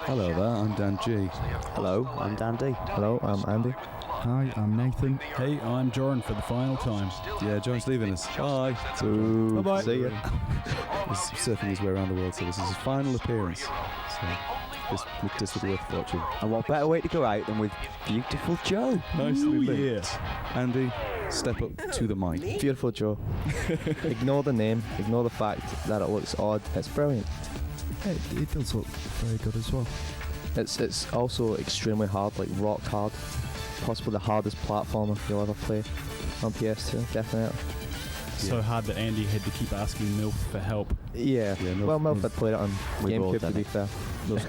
Hello there, I'm Dan G. Hello, I'm Dan D. Hello, I'm Andy. Hi, I'm Nathan. Hey, I'm Jordan for the final time. Yeah, John's leaving us. Bye. Bye-bye. See ya. He's surfing his way around the world, so this is his final appearance. So this was worth watching. And what better way to go out than with beautiful Joe? Nicely Ooh, linked. Andy, step up to the mic. Beautiful Joe. Ignore the name, ignore the fact that it looks odd. It's brilliant. It does look very good as well. It's also extremely hard, like rock hard. Possibly the hardest platformer you'll ever play on PS2, definitely. So hard that Andy had to keep asking Milf for help. Yeah, well, Melf had played it on We've all GameCube, to done be it. fair.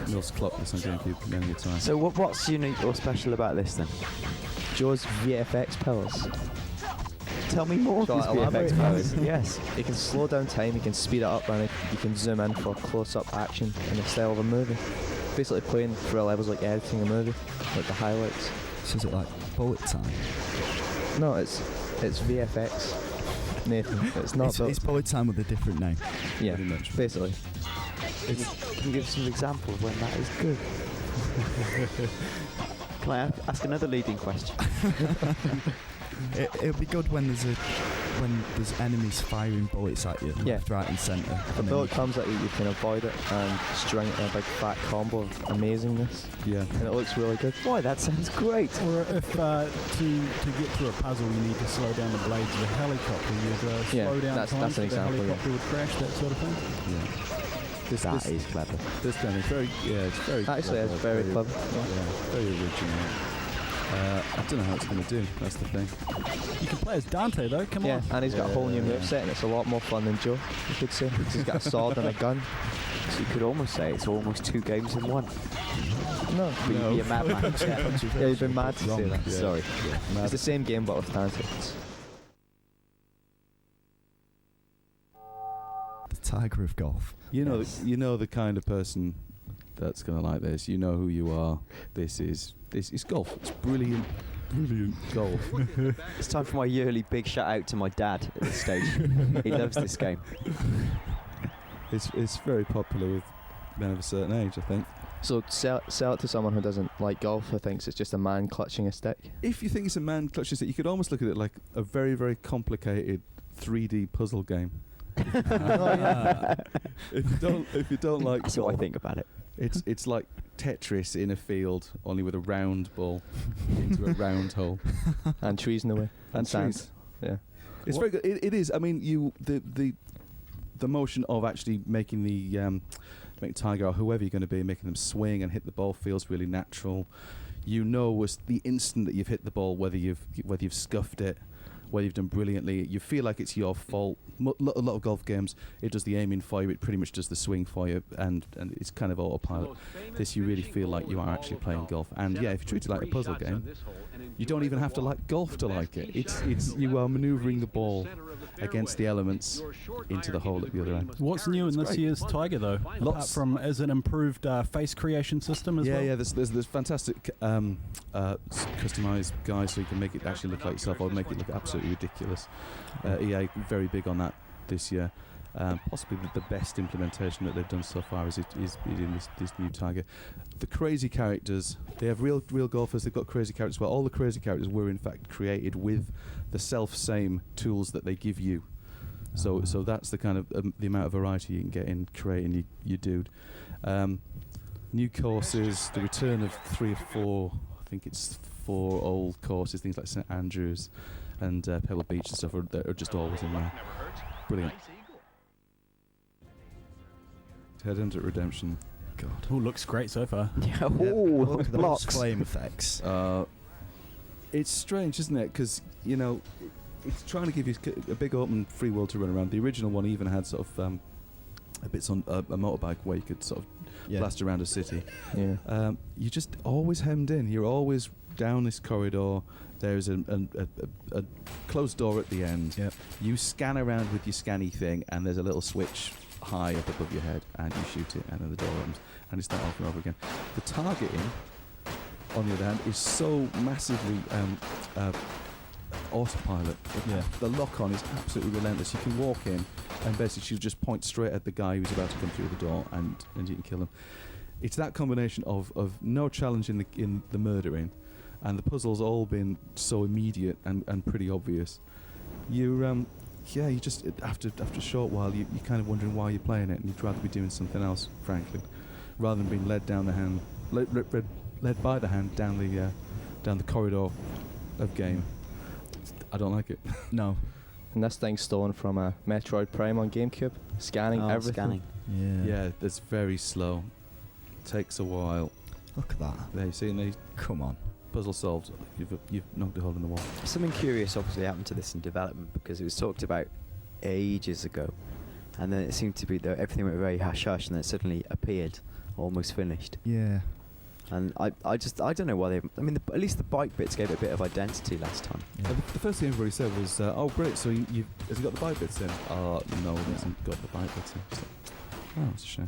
Mills clocked this on GameCube many a time. So what's unique or special about this then? Joe's VFX powers. Tell me more of Shall his I elaborate? VFX powers. Yes. You can slow down time, you can speed it up, and you can zoom in for close-up action in the style of a movie. Basically playing through levels like editing a movie, like the highlights. So is it like bullet time? No, it's VFX. Nathan, it's not. It's bullet time with a different name. Yeah, pretty much. basically. Can you give some examples when that is good? Can I ask another leading question? It'll be good when there's enemies firing bullets at you, Yeah. left, right, and centre. If a bullet comes at you, you can avoid it and string it in a big fat combo of amazingness, Yeah. and it looks really good. Why, that sounds great. Or if to get through a puzzle you need to slow down the blades of a helicopter, you'd Yeah, slow down that's time an so the example, yeah. helicopter would crash, that sort of thing. Yeah. That is clever. This kind of very, it's very Actually, it's very clever. Yeah, very original. I don't know how it's going to do, that's the thing. You can play as Dante though, come Yeah, on. and he's got a whole new Yeah. moveset, and it's a lot more fun than Joe, you could say. He's got a sword and a gun. So you could almost say it's almost two games in one. No. But you'd be a madman. Yeah, you've been mad to say that. Yeah. Sorry. Yeah. It's the same game, but with Dante. The tiger of golf. You know, Yes. you know the kind of person that's going to like this. You know who you are. This is golf. It's brilliant golf. It's time for my yearly big shout out to my dad at this stage. He loves this game. It's very popular with men of a certain age, I think. So sell it to someone who doesn't like golf, who thinks it's just a man clutching a stick. If you think it's a man clutching stick, you could almost look at it like a very, very complicated 3D puzzle game. If you don't like That's what I golf, think about it. it's like Tetris in a field, only with a round ball into a round hole And trees in the way. And sand. trees. Yeah. It's very good. It is. I mean, the motion of actually making the making Tiger or whoever you're going to be, making them swing and hit the ball feels really natural. You know, was the instant that you've hit the ball, whether you've scuffed it, whether you've done brilliantly, you feel like it's your fault. A lot of golf games, it does the aiming for you, it pretty much does the swing for you, and it's kind of autopilot. This, you really feel like you are actually playing golf. And yeah, if you treat it like a puzzle game, you don't even have to like golf to like it. It's you are manoeuvring the ball against the elements into the hole at the other end. What's new in this year's Tiger though? Apart Lots. from, is it improved face creation system as well? Yeah, there's fantastic customized guides so you can make it actually look like yourself or make it look absolutely ridiculous. EA very big on that this year. Possibly the best implementation that they've done so far is in this new Tiger. The crazy characters, they have real golfers, they've got crazy characters. Well, all the crazy characters were in fact created with the self-same tools that they give you. So that's the kind of the amount of variety you can get in creating your dude. New courses, the return of 3 or 4, I think it's 4 old courses, things like St Andrews and Pebble Beach and stuff that are just always in there. Brilliant. Headhunter Redemption. God. Oh, looks great so far. Yeah. Look at those blocks. flame effects. It's strange, isn't it? Because, you know, it's trying to give you a big open free world to run around. The original one even had sort of bits on a motorbike where you could sort of blast around a city. Yeah. You're just always hemmed in. You're always down this corridor. There's a closed door at the end. Yep. You scan around with your scanny thing, and there's a little switch high up above your head, and you shoot it, and then the door opens, and it's that over and over again. The targeting, on the other hand, is so massively autopilot. Yeah. The lock-on is absolutely relentless. You can walk in, and basically she'll just point straight at the guy who's about to come through the door, and you can kill him. it's that combination of no challenge in the murdering, and the puzzles all been so immediate and pretty obvious. You just after a short while you're kind of wondering why you're playing it, and you'd rather be doing something else, frankly, rather than being led by the hand down the corridor of game. I don't like it. No. And this thing's stolen from a Metroid Prime on GameCube, scanning everything. Scanning. Yeah, that's very slow. Takes a while. Look at that. There, you see, and they Come on. puzzle solved. You've knocked a hole in the wall. Something curious obviously happened to this in development, because it was talked about ages ago, and then it seemed to be that everything went very hush-hush, and then it suddenly appeared almost finished. Yeah. And I don't know why they. I mean, at least the bike bits gave it a bit of identity last time. Yeah. The first thing everybody said was, "Oh, great! So has he got the bike bits in?" Oh, no, he hasn't got the bike bits in. So, oh, it's a shame.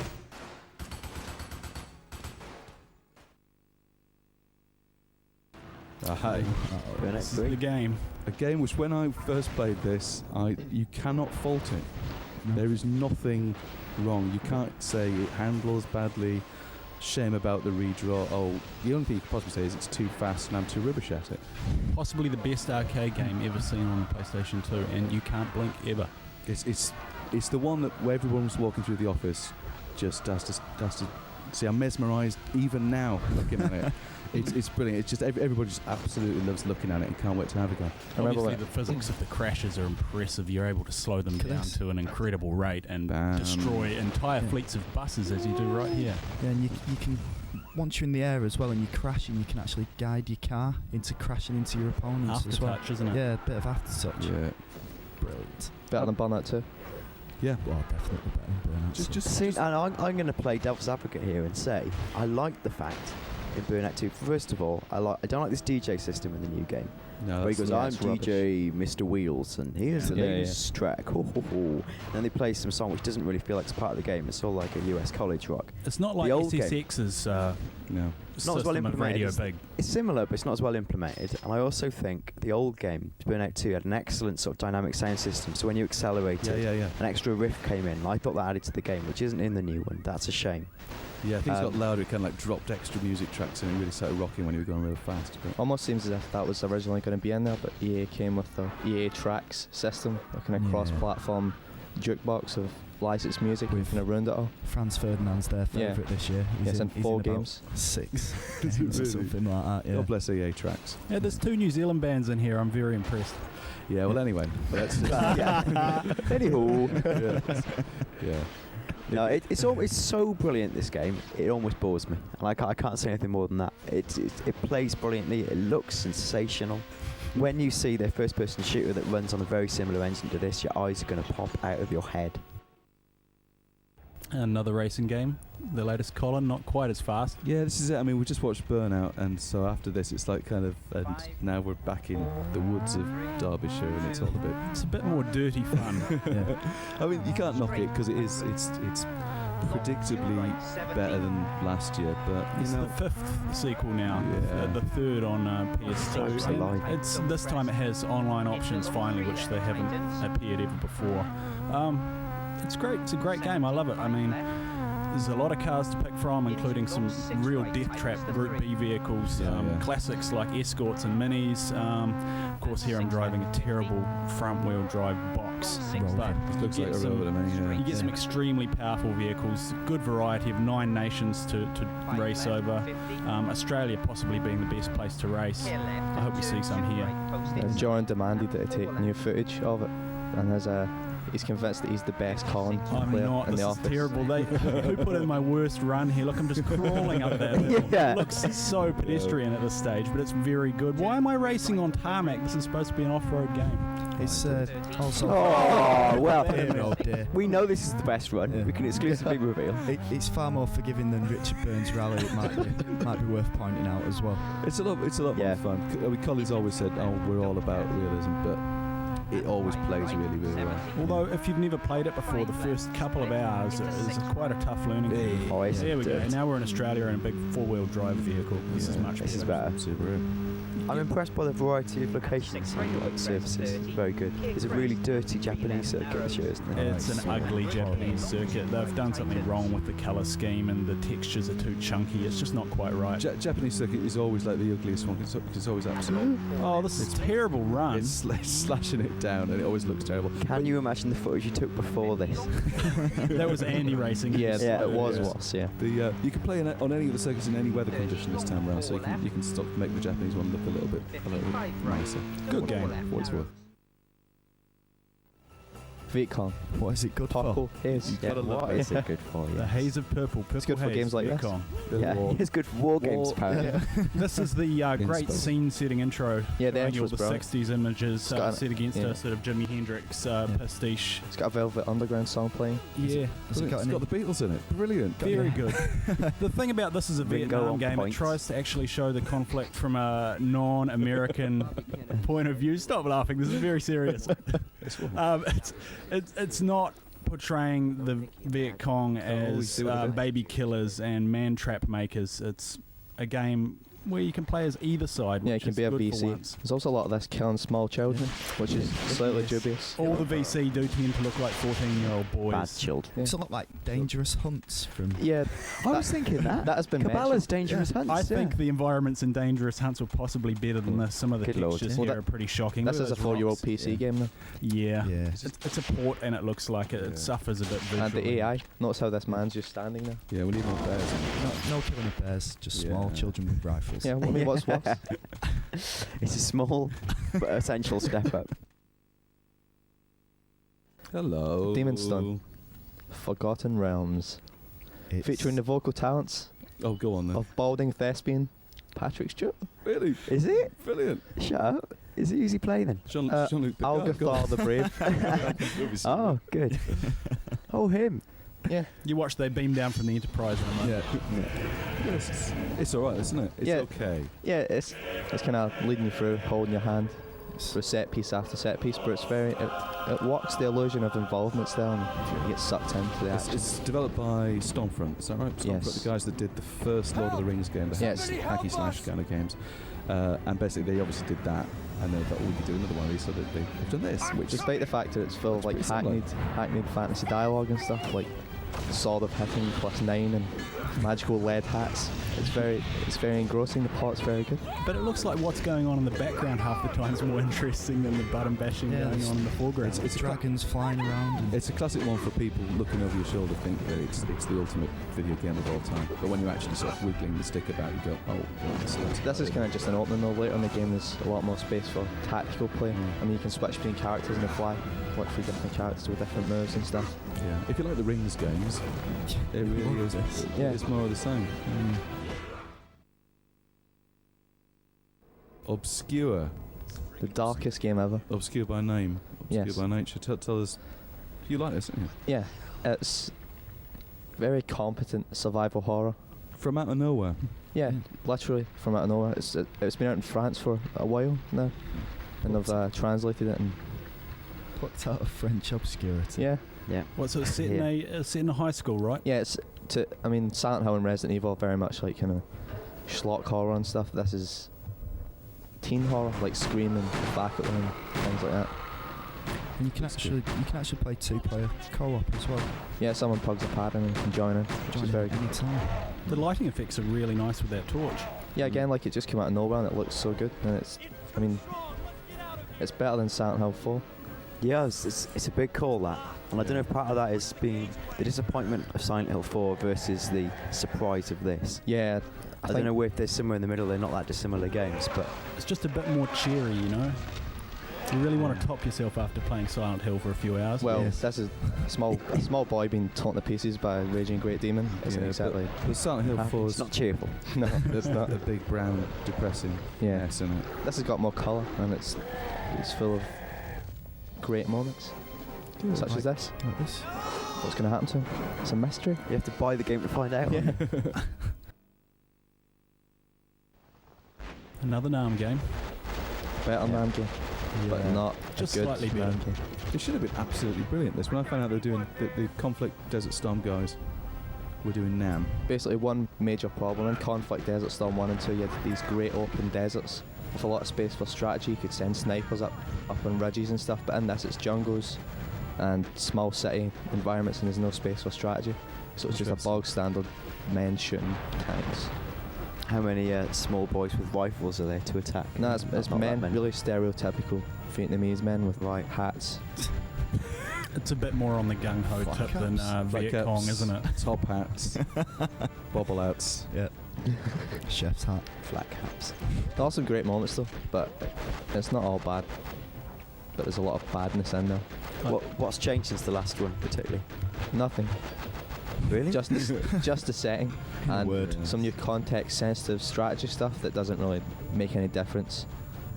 Hi. Burnout This is 3. the game. A game which, when I first played this, you cannot fault it. No. There is nothing wrong. You can't say it handles badly. Shame about the redraw. Oh, the only thing you could possibly say is it's too fast and I'm too rubbish at it. Possibly the best arcade game ever seen on the PlayStation 2, and you can't blink ever. It's the one that where everyone's walking through the office just has to see. I'm mesmerised even now looking at it. It's brilliant. It's just everybody just absolutely loves looking at it and can't wait to have a go. Obviously, the physics of the crashes are impressive. You're able to slow them down to an incredible rate and destroy entire fleets of buses, as you do right here. Yeah, and you can, once you're in the air as well and you crash, and you can actually guide your car into crashing into your opponents as well. Aftertouch, isn't it? Yeah, a bit of aftertouch. Yeah. Brilliant. Better than Burnout 2. Yeah. Well, definitely better than Burnout. See, and I'm going to play devil's advocate here and say I like the fact in Burnout 2. First of all, I don't like this DJ system in the new game. No, Where he goes, I'm it's rubbish. DJ Mr. Wheels, and here's the latest track. Ho, ho, ho. And then they play some song which doesn't really feel like it's part of the game. It's all like a US college rock. It's not like The old SSX's no. It's not as well system of implemented Radio as- Big. It's similar, but it's not as well implemented. And I also think the old game, Burnout 2, had an excellent sort of dynamic sound system. So when you accelerated, Yeah. an extra riff came in. I thought that added to the game, which isn't in the new one. That's a shame. Yeah, I think it's got louder. It kind of like dropped extra music tracks and it really started rocking when you were going real fast. But Almost seems as if that was originally going to be in there, but EA came with the EA Tracks system, a kind of cross-platform jukebox of licensed music, and kind of ruined it all. Franz Ferdinand's their favourite this year. Yes, in he's 4 about games. 6 games or something like that. Yeah. God bless EA Tracks. Yeah, there's 2 New Zealand bands in here. I'm very impressed. Yeah, well, anyway. But that's Anywho. yeah. No, it's so brilliant, this game. It almost bores me. And I can't say anything more than that. It plays brilliantly. It looks sensational. When you see their first-person shooter that runs on a very similar engine to this, your eyes are going to pop out of your head. Another racing game. The latest Colin, not quite as fast. Yeah, this is it. I mean, we just watched Burnout, and so after this, it's like kind of, and now we're back in the woods of Derbyshire, and it's all a bit. It's a bit more dirty fun. I mean, you can't knock it because it's predictably better than last year, but It's you know, the 5th sequel now, Yeah. the 3rd on PS2. Time's alive. It's this time it has online options finally, which they haven't appeared ever before. It's great. It's a great game. I love it. I mean, there's a lot of cars to pick from, including some real death trap Group B vehicles, classics like Escorts and Minis. Of course, here I'm driving a terrible front-wheel drive box, but it looks you like get a some- road. I mean, you get some extremely powerful vehicles, good variety of 9 nations to race over. Australia possibly being the best place to race. I hope we see some here. And John demanded that he take new footage of it, and he's convinced that he's the best Colin I'm player not. in This the is office. terrible. Who put in my worst run here? Look, I'm just crawling up that hill. Yeah. It looks so pedestrian at this stage, but it's very good. Why am I racing on tarmac? This is supposed to be an off-road game. It's also. Oh, well, Oh dear. we know this is the best run. Yeah. We can exclusively reveal. It's far more forgiving than Richard Burns' rally. It might be worth pointing out as well. it's a lot Yeah. more fun. I mean, Colin's always said, "Oh, we're all about realism," but it always plays really, really well. Although, if you've never played it before, the first couple of hours is quite a tough learning curve. Oh, is There we go. it? Now we're in Australia in a big 4-wheel drive vehicle. This is much This is better. better. Subaru. I'm impressed by the variety of locations and like surfaces. Very good. There's a really dirty Japanese circuit this year, isn't there? It's an ugly Japanese circuit. They've done something wrong with the colour scheme, and the textures are too chunky. It's just not quite right. Japanese circuit is always like the ugliest one because it's always absolute. Oh, this is a terrible run. It's slashing it down, and it always looks terrible. Can you imagine the footage you took before this? That was Andy racing. Yeah, it was. Yeah. You can play on any of the circuits in any weather condition this time round, so you can stop make the Japanese one look a little bit nicer. Good game. For what it's worth. Vietcong. What is it good for? Purple haze. Yeah, what is it good for? The Yeah. haze of purple. It's good for haze, games like this. Vietcong. Yeah, it's good for war games, apparently. This is the great Inspo. scene-setting intro. Yeah, the showing you all intro's the brilliant. 60s images got set against yeah. a sort of Jimi Hendrix pastiche. It's got a Velvet Underground song playing. Yeah, It's got the Beatles in it. Brilliant. very good. The thing about this is a Ringo Vietnam on game. It point. tries to actually show the conflict from a non-American point of view. Stop laughing. This is very serious. It's not portraying the Viet Cong as see what they do. baby killers and man trap makers. It's a game where you can play as either side. Yeah, it which can is be a good for VC. once. There's also a lot of this killing small children, which is slightly dubious. All the VC do tend to look like 14-year-old Bad boys. chilled. Yeah. It's a lot like Dangerous Hunts from. Yeah, I was thinking that. that has been Cabela's mentioned. Dangerous Hunts. I think the environments in Dangerous Hunts were possibly better than this. Some of the Good lord, textures yeah. here are pretty shocking. This Look is a at those 4-year-old rocks. PC game now. Yeah. Yeah. It's a port and it looks like it suffers a bit visually. And the AI. Notice how this man's just standing there. Yeah, we need more bears. No killing of bears, just small Yeah. children with rifles. Yeah, I mean, what's worse? It's a small but essential step up. Hello. Demon's Stone. Forgotten Realms. It's- Featuring the vocal talents Oh, go on then. of balding thespian Patrick Stewart. Really? Is it? Brilliant. Shut up. Is it easy play then? Jean-Luc Picard. Go on. Algathar the Brave. Oh, good. Oh, him. Yeah. You watch they beam down from the Enterprise in a moment. Yeah. It's all right, isn't it? It's Yeah. okay. Yeah, it's kind of leading you through, holding your hand for set piece after set piece, but it's very it works the illusion of involvement still, and you get sucked into the action. It's developed by Stormfront, is that right? Stormfront, Yes. the guys that did the first Lord of the Rings game, the Yes. hacky slash kind of games. And basically, they obviously did that, and they thought, oh, we could do another one of these, so they've done this, which is Despite the fact that it's full of like pretty similar. hackneyed fantasy dialogue and stuff, like Sword of Hitting +9 and magical lead hats. It's very engrossing. The plot's very good. But it looks like what's going on in the background half the time is more interesting than the button bashing Yeah, going it's- on in the foreground. it's dragons flying around. And It's a classic one for people looking over your shoulder, think that it's the ultimate video game of all time. But when you're actually sort of wiggling the stick about, you go, oh, well, This is kind of just an opening though. Later in the game, there's a lot more space for tactical play. Mm. I mean, you can switch between characters on the fly, watch through different characters with different moves and stuff. Yeah. If you like the Rings games, it really is. Yeah. It's more of the same. Obscure. The darkest game ever. Obscure by name. Obscure Yes. by nature. Tell us. You like this, don't you? Yeah, it's very competent survival horror. From out of nowhere. Yeah, Mm. literally from out of nowhere. It's been out in France for a while now, and they've translated it. And plucked out of French obscurity. yeah, What, so it's set in set in a high school, right? yeah. I mean, Silent Hill and Resident Evil are very much like kind of schlock horror and stuff. This is teen horror, like Scream and Back-It and things like that. And you can actually play 2-player co-op as well. Yeah, someone plugs a pad in and can join in, which is very good. Anytime. The lighting effects are really nice with that torch. Yeah, again, like it just came out of nowhere and it looks so good. And it's better than Silent Hill 4. Yeah, it's a big call, that. And I don't know if part of that is being the disappointment of Silent Hill 4 versus the surprise of this. Yeah, I don't know if there's somewhere in the middle. They're not that dissimilar games, but It's just a bit more cheery, you know? You really want to top yourself after playing Silent Hill for a few hours. Well, Yes. this is a small boy being torn to pieces by a raging great demon. Isn't Yeah, exactly. But Silent Hill 4 it's is not cheerful. No, there's not a big brown depressing yeah. mess in it. This has got more colour and it's full of great moments, such as this. Like this. What's going to happen to him? It's a mystery. You have to buy the game to find out. Yeah. Another NAM game. Better Yeah. NAM game, but not Just a good slightly NAM better. game. It should have been absolutely brilliant. This when I found out they're doing the Conflict Desert Storm guys were doing NAM. Basically, one major problem in Conflict Desert Storm 1 and 2, you had these great open deserts with a lot of space for strategy. You could send snipers up on ridges and stuff, but in this it's jungles and small city environments, and there's no space for strategy. So it's just a bog standard men shooting tanks. How many small boys with rifles are there to attack? No, it's Not men, that many. really stereotypical Vietnamese men with hats. It's a bit more on the gung-ho Flak tip than Flak Viet caps, Cong, isn't it? Top hats, bobble outs. Yeah. Chef's hat. Flat caps. There are some great moments though, but it's not all bad. But there's a lot of badness in there. What's changed since the last one, particularly? Nothing. Really? Just the setting and Word. some new context-sensitive strategy stuff that doesn't really make any difference.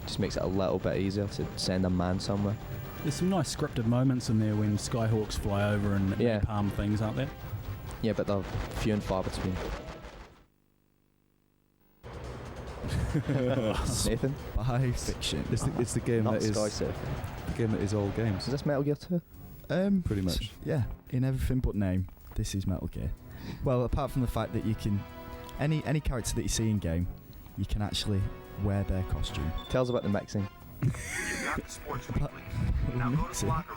Just makes it a little bit easier to send a man somewhere. There's some nice scripted moments in there when Skyhawks fly over and Yeah. palm things, aren't there? Yeah, but they're few and far between. Nathan, By fiction. It's the game Not that is Sky Surfing. the game that is all games. is this Metal Gear 2? Pretty much. Yeah, in everything but name, this is Metal Gear. Well, apart from the fact that you can, any character that you see in game, you can actually wear their costume. Tell us about the mixing.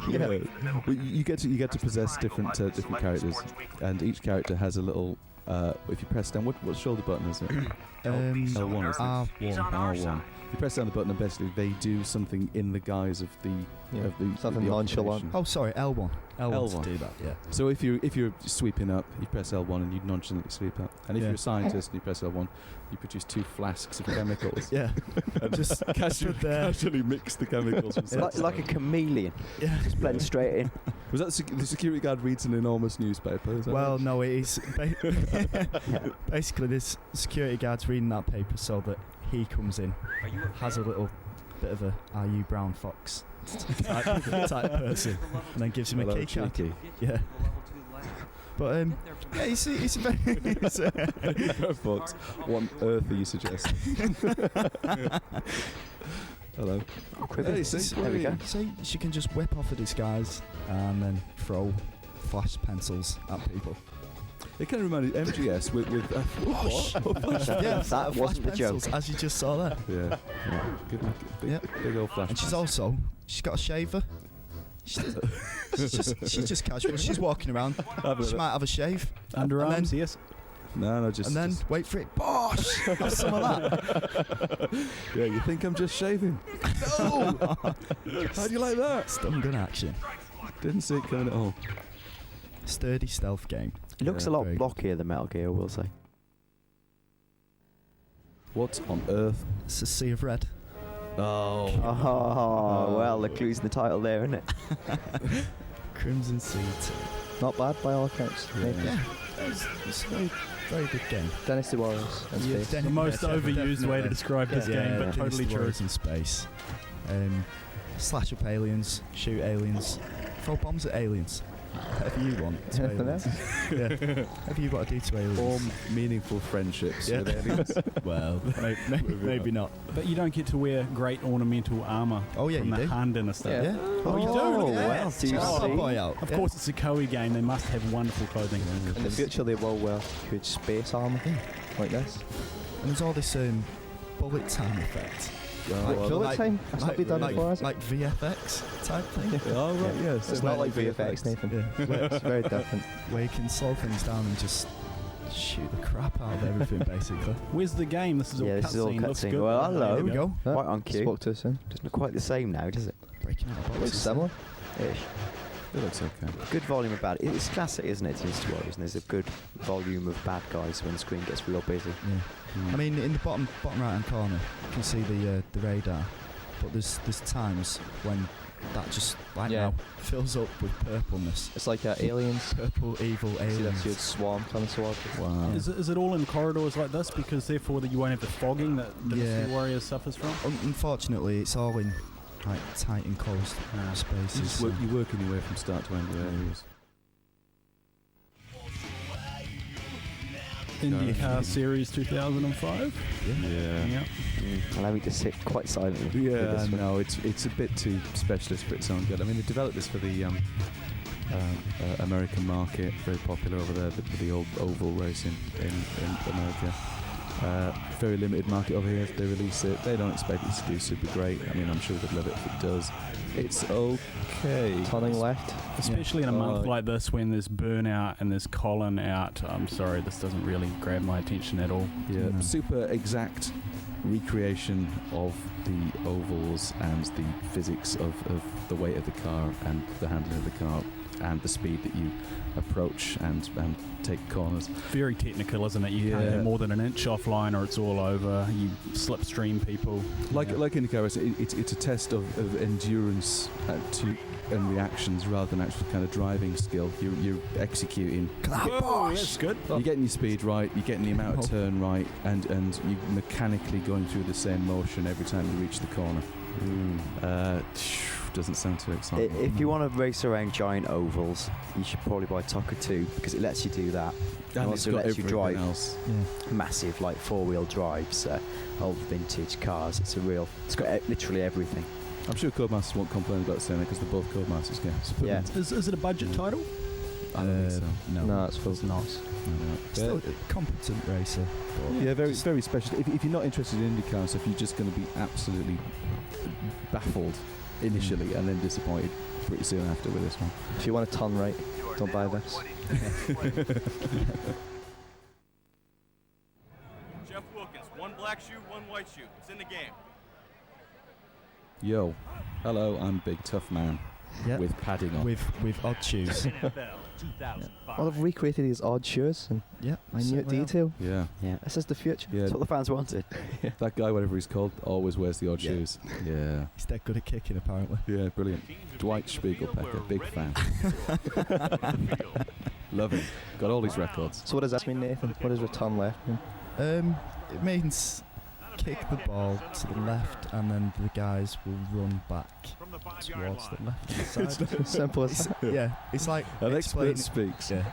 Yeah, well, you get to possess different characters, and each character has a little. If you press down, what shoulder button is it? L1 is it? R1. R1. You press down the button, and basically they do something in the guise of the Something the nonchalant. occupation. Oh, sorry, L1. L1 L1. to do that. Yeah. So if you're sweeping up, you press L1 and you nonchalantly sweep up. And if Yeah. you're a scientist and you press L1, you produce 2 flasks of chemicals. Yeah. And Just casually, stood there. casually mix the chemicals. from side to Like a side. chameleon. Yeah. Just blend straight in. Was that the security guard reads an enormous newspaper? Is that Well, right? no, it is. Basically, this security guard's reading that paper so that he comes in, has a little bit of a "Are you Brown Fox?" type person, and then gives him Hello, a key card. cheeky. Yeah. But yeah, it's a very. Folks, what on earth are you suggesting? Hello. Hey, There we go. So she can just whip off a disguise and then throw flash pencils at people. It kind of reminded MGS with what? Yeah, That wasn't the pencils, joke. as you just saw there. Yeah. Yeah. Big old flash. And she's got a shaver. She's just casual. She's walking around. She might have a shave. Underarms, And then- yes. No, just. And then just- wait for it. Bosh! Have some of that. yeah, you think I'm just shaving? No. How do you like that? Stun gun action. Didn't see it coming at all. Sturdy stealth game. It looks Yeah, a lot very good. blockier than Metal Gear, I will say. What on earth? It's a sea of red. Oh. Oh, well, the clue's in the title there, isn't it? Crimson Sea 2. Not bad by all accounts. Yeah. Nathan. Yeah, it's a very, very good game. Dynasty Warriors and Yeah, space. Den- The most yeah, overused way to definitely. describe this Yeah, game, but totally Dynasty true. Warriors in space. Slash up aliens, shoot aliens, throw bombs at aliens. Whatever you want to Anything aliens. Yeah. Whatever you want to do to aliens. Form meaningful friendships Yeah. with aliens. Well, maybe not. But you don't get to wear great ornamental armour Oh yeah, from you the do. hand and stuff. Yeah. Yeah. Oh, you do? Oh, Look at that. well, do you Check that see? boy out. Of Yeah. course, it's a Koei game. They must have wonderful clothing. In the future, they will wear huge space armor like this. And there's all this bullet time effect. Like bullet time? That's not been done before, has it? like VFX type thing. Oh, right, yes. It's not like VFX, Nathan. Yeah. It's very different. Where you can slow things down and just shoot the crap out of everything, basically. Where's the game? This is all Yeah, this is all cutscene. Looks cutscene. good. Well, hello. There we go. Huh? Right on cue. Spoke too soon. Doesn't look quite the same now, does it? Breaking out of Looks boxes. similar. Ish. It looks okay. Good volume of bad. It's classic, isn't it? Dynasty Warriors, and there's a good volume of bad guys when the screen gets real busy. Yeah. I mean, in the bottom right hand corner, you can see the radar, but there's times when that just Yeah. now fills up with purpleness. It's like aliens. Purple evil See that aliens. huge swarm coming towards you. Wow. Is it all in corridors like this because therefore that you won't have the fogging that Dynasty Yeah. Warriors suffers from? Unfortunately, it's all in like tight enclosed You, spaces. just work, you're working your way from start to end of areas. IndyCar Series 2005. Yeah. Allow me to sit quite silently. with Yeah, this one. no, it's a bit too specialist for its own good. I mean, they developed this for the American market, very popular over there, the old oval racing in America. Very limited market over here. If they release it, they don't expect it to do super great. I mean, I'm sure they'd love it if it does. It's okay. Turning left. Especially in a month like this when there's Burnout and there's Colin out. I'm sorry, this doesn't really grab my attention at all. Yeah, super exact recreation of the ovals and the physics of the weight of the car and the handling of the car and the speed that you approach and take corners. Very technical, isn't it? You can't have more than an inch offline or it's all over. You slipstream people. Like IndyCar, it's a test of endurance and reactions rather than actual kind of driving skill. You're executing. Whoa, that's good. You're getting your speed right, you're getting the amount of turn right, and you're mechanically going through the same motion every time you reach the corner. Doesn't sound too exciting. If you want to race around giant ovals, you should probably buy Toka 2 because it lets you do that. And also it's got lets you drive else. massive, like 4-wheel drives, old vintage cars. It's got literally everything. I'm sure Codemasters won't complain about saying that because they're both Codemasters games. Yeah. Is it a budget title? I don't think so. No, it's supposed not. No. Still a competent racer. Yeah, very special. If you're not interested in IndyCar stuff, you're just going to be absolutely baffled initially and then disappointed pretty soon after with this one. If you want to turn right, don't buy this. Jeff Wilkins, one black shoe, one white shoe. It's in the game. Yo, hello, I'm Big Tough Man with padding on. With odd shoes. Well, I've recreated these odd shoes and minute detail. Yeah. This is the future. Yeah. That's what the fans wanted. That guy, whatever he's called, always wears the odd shoes. Yeah. He's dead good at kicking, apparently. Yeah, brilliant. Dwight Spiegelpecker, big fan. Love him. Got all these records. So what does that mean, Nathan? What does return left mean? It means kick the ball to the left, and then the guys will run back towards the left side. Simple as that. Yeah, it's like An explaining. expert speaks. Yeah,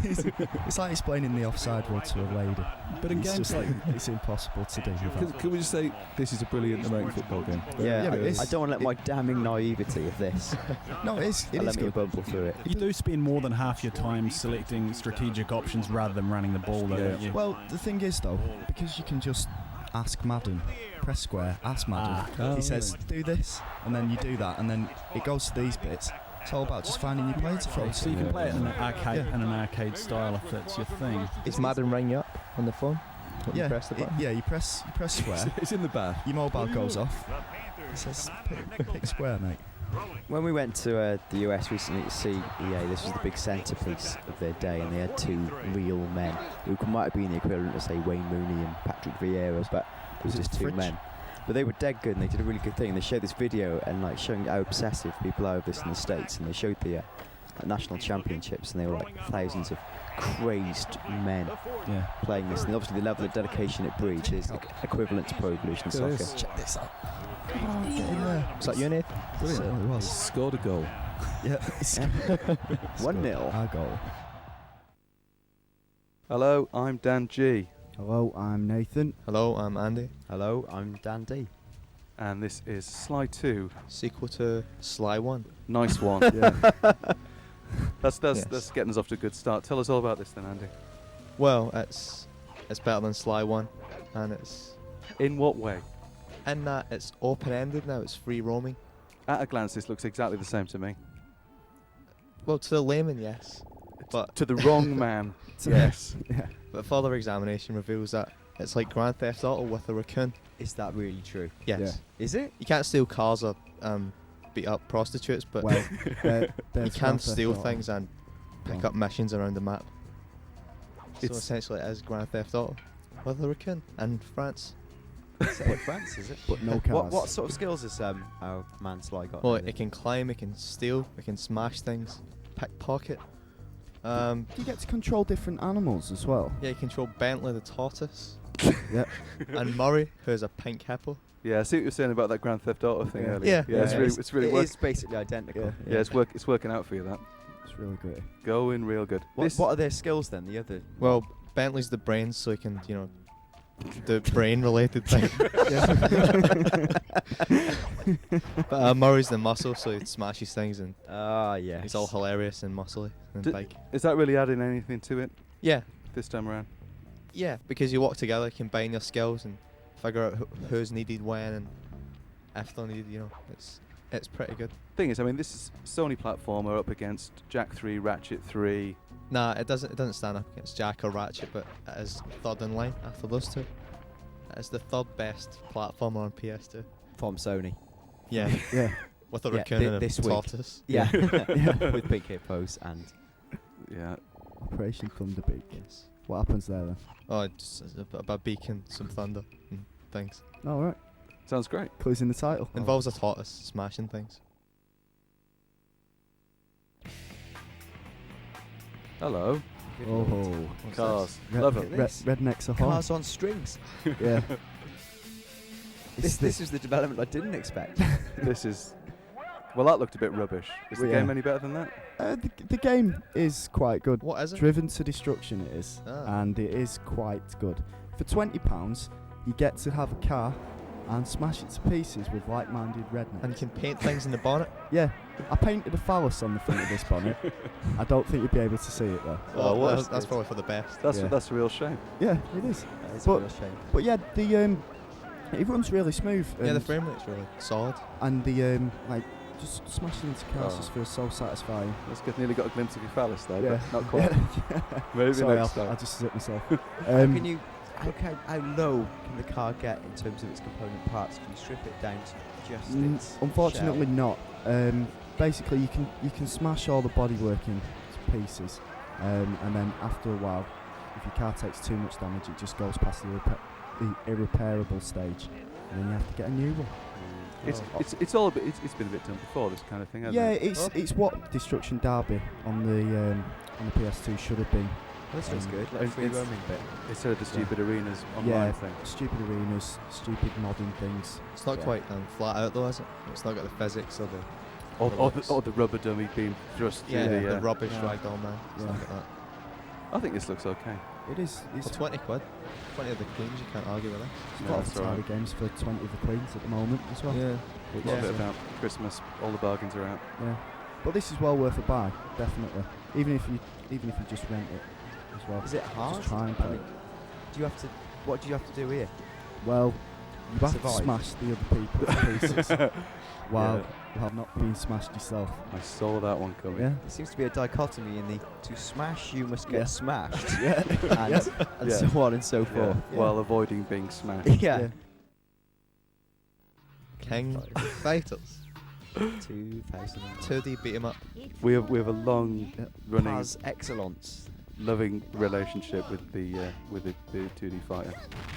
it's like explaining the offside rule to a lady. But in It's games just like it's impossible to do without. Can we just say this is a brilliant American football game? Yeah, but it's- I don't want to let my damning naivety of this No, it is let me good. bubble through it. you do spend more than half your time selecting strategic options rather than running the ball, though, don't you? Well, the thing is though, because you can just ask Madden, press square, ask Madden. He says, do this, and then you do that, and then it goes to these bits. It's all about just finding your player to throw So to. you can play it in an arcade style if that's your thing. Is Madden ring you up on the phone? When you Yeah, press the button? you press square. It's in the bath. Your mobile goes off. It says pick square, mate. When we went to the US recently to see EA, this was the big centrepiece of their day, and they had two real men who might have been the equivalent of, say, Wayne Rooney and Patrick Vieira, but it was just two French? men. But they were dead good, and they did a really good thing. They showed this video and like showing how obsessive people are of this in the States, and they showed the national championships, and they were like thousands of crazed men playing this. And obviously, the level of dedication it breeds is equivalent to Pro Evolution Soccer. Check this out. Get in there. Was that you, Nathan? Brilliant. Certainly was. Scored a goal. Yeah. 1-0. Our goal. Hello, I'm Dan G. Hello, I'm Nathan. Hello, I'm Andy. Hello, I'm Dan D. And this is Sly 2. Sequel to Sly 1. Nice one. That's getting us off to a good start. Tell us all about this then, Andy. Well, it's better than Sly 1, and it's In what way? in that it's open-ended now. It's free roaming. At a glance, this looks exactly the same to me. Well, to the layman, yes, but To the wrong man. Yes. but further examination reveals that it's like Grand Theft Auto with a raccoon. Is that really true? Yes, Is it? you can't steal cars or beat up prostitutes, but Well, you can steal things and pick up missions around the map. So It's- essentially, it is Grand Theft Auto with a raccoon in France. Set in France, is it? But no cars. What sort of skills has our man Sly got? Well, it can climb, it can steal, it can smash things, pickpocket. You get to control different animals as well. Yeah, you control Bentley the tortoise Yep. and Murray, who is a pink hippo. Yeah, I see what you're saying about that Grand Theft Auto thing Yeah. earlier. Yeah. It's really It working. is basically identical. Yeah, it's working out for you, that. It's really great. Going real good. What are their skills then? The other. Well, Bentley's the brains, so he can, do brain-related things. But Murray's the muscle, so he smashes things, and Yeah. he's all hilarious and muscly and big. Is that really adding anything to it Yeah, this time around? Yeah, because you work together, combine your skills, and figure out who's needed when and if they're needed. You know, it's pretty good. Thing is, I mean, this is Sony platformer up against Jack 3, Ratchet 3. Nah, it doesn't stand up against Jack or Ratchet, but it is third in line after those two. It's the third best platformer on PS2. From Sony. Yeah, Yeah. with a Yeah, raccoon and a this week. tortoise. Yeah. Yeah. With big hippos and. Yeah. Operation Thunderbeak. Yes. What happens there then? Oh, just a beacon, some thunder and things. Oh, right. Sounds great. Clues in the title. Involves a tortoise smashing things. Hello. Oh, What's Cars. Red- Love Look it. at this. rednecks are hot. Cars on strings. Yeah. This is the development I didn't expect. This is... Well, that looked a bit rubbish. Is the Yeah. game any better than that? The game is quite good. What is it? Driven to Destruction it is, Ah. and it is quite good. For £20, you get to have a car and smash it to pieces with like-minded rednecks. And you can paint things in the bonnet. Yeah, I painted a phallus on the front of this bonnet. I don't think you'd be able to see it though. Oh, what that's is- probably for the best. That's Yeah. that's a real shame. Yeah, it is. That is But- a real shame. But yeah, it runs really smooth. Yeah, the and- frame rate's really solid. and the like just smashing into cars Oh. just feels so satisfying. That's good. Nearly got a glimpse of your phallus there, Yeah, but not quite. Yeah. Maybe Sorry, next I time. just zipped myself. How low can the car get in terms of its component parts? Can you strip it down to just its Unfortunately, shell? not. Basically, you can smash all the bodywork into pieces, and then after a while, if your car takes too much damage, it just goes past the irreparable stage, and then you have to get a new one. It's all a bit. It's been a bit done before, this kind of thing, hasn't Yeah, it? it's what Destruction Derby on the PS2 should have been. This looks good. Like it's- free it's- roaming bit. Instead of the stupid arenas online Yeah, thing. stupid arenas, stupid modding things. It's not Yeah. quite flat out though, is it? It's not got the physics or the Or the rubber dummy being thrust through yeah, the. the rubbish Yeah. ragdoll man. It's Yeah. not got that. I think this looks okay. It is. It's For 20 quid, 20 of the queens, you can't argue with that. a lot No, of that's all right. Atari games for 20 of the Queens at the moment as well. Yeah. A Which lot is, of it about Christmas. All the bargains are out. yeah. But this is well worth a buy, definitely. Even if you just rent it as well. Is it hard? Just try and I play. mean, do you have to? What do you have to do here? Well, you have to Survive. smash the other people to pieces while Yeah. not being smashed yourself. I saw that one coming. Yeah. There seems to be a dichotomy in the to smash you must get Yeah. smashed, Yeah. and Yeah. so on and so Yeah, forth. while avoiding being smashed. Yeah. King Fighters. 2000. 2D beat 'em up. We have a long running, Paz excellence. loving relationship with the 2D fighter.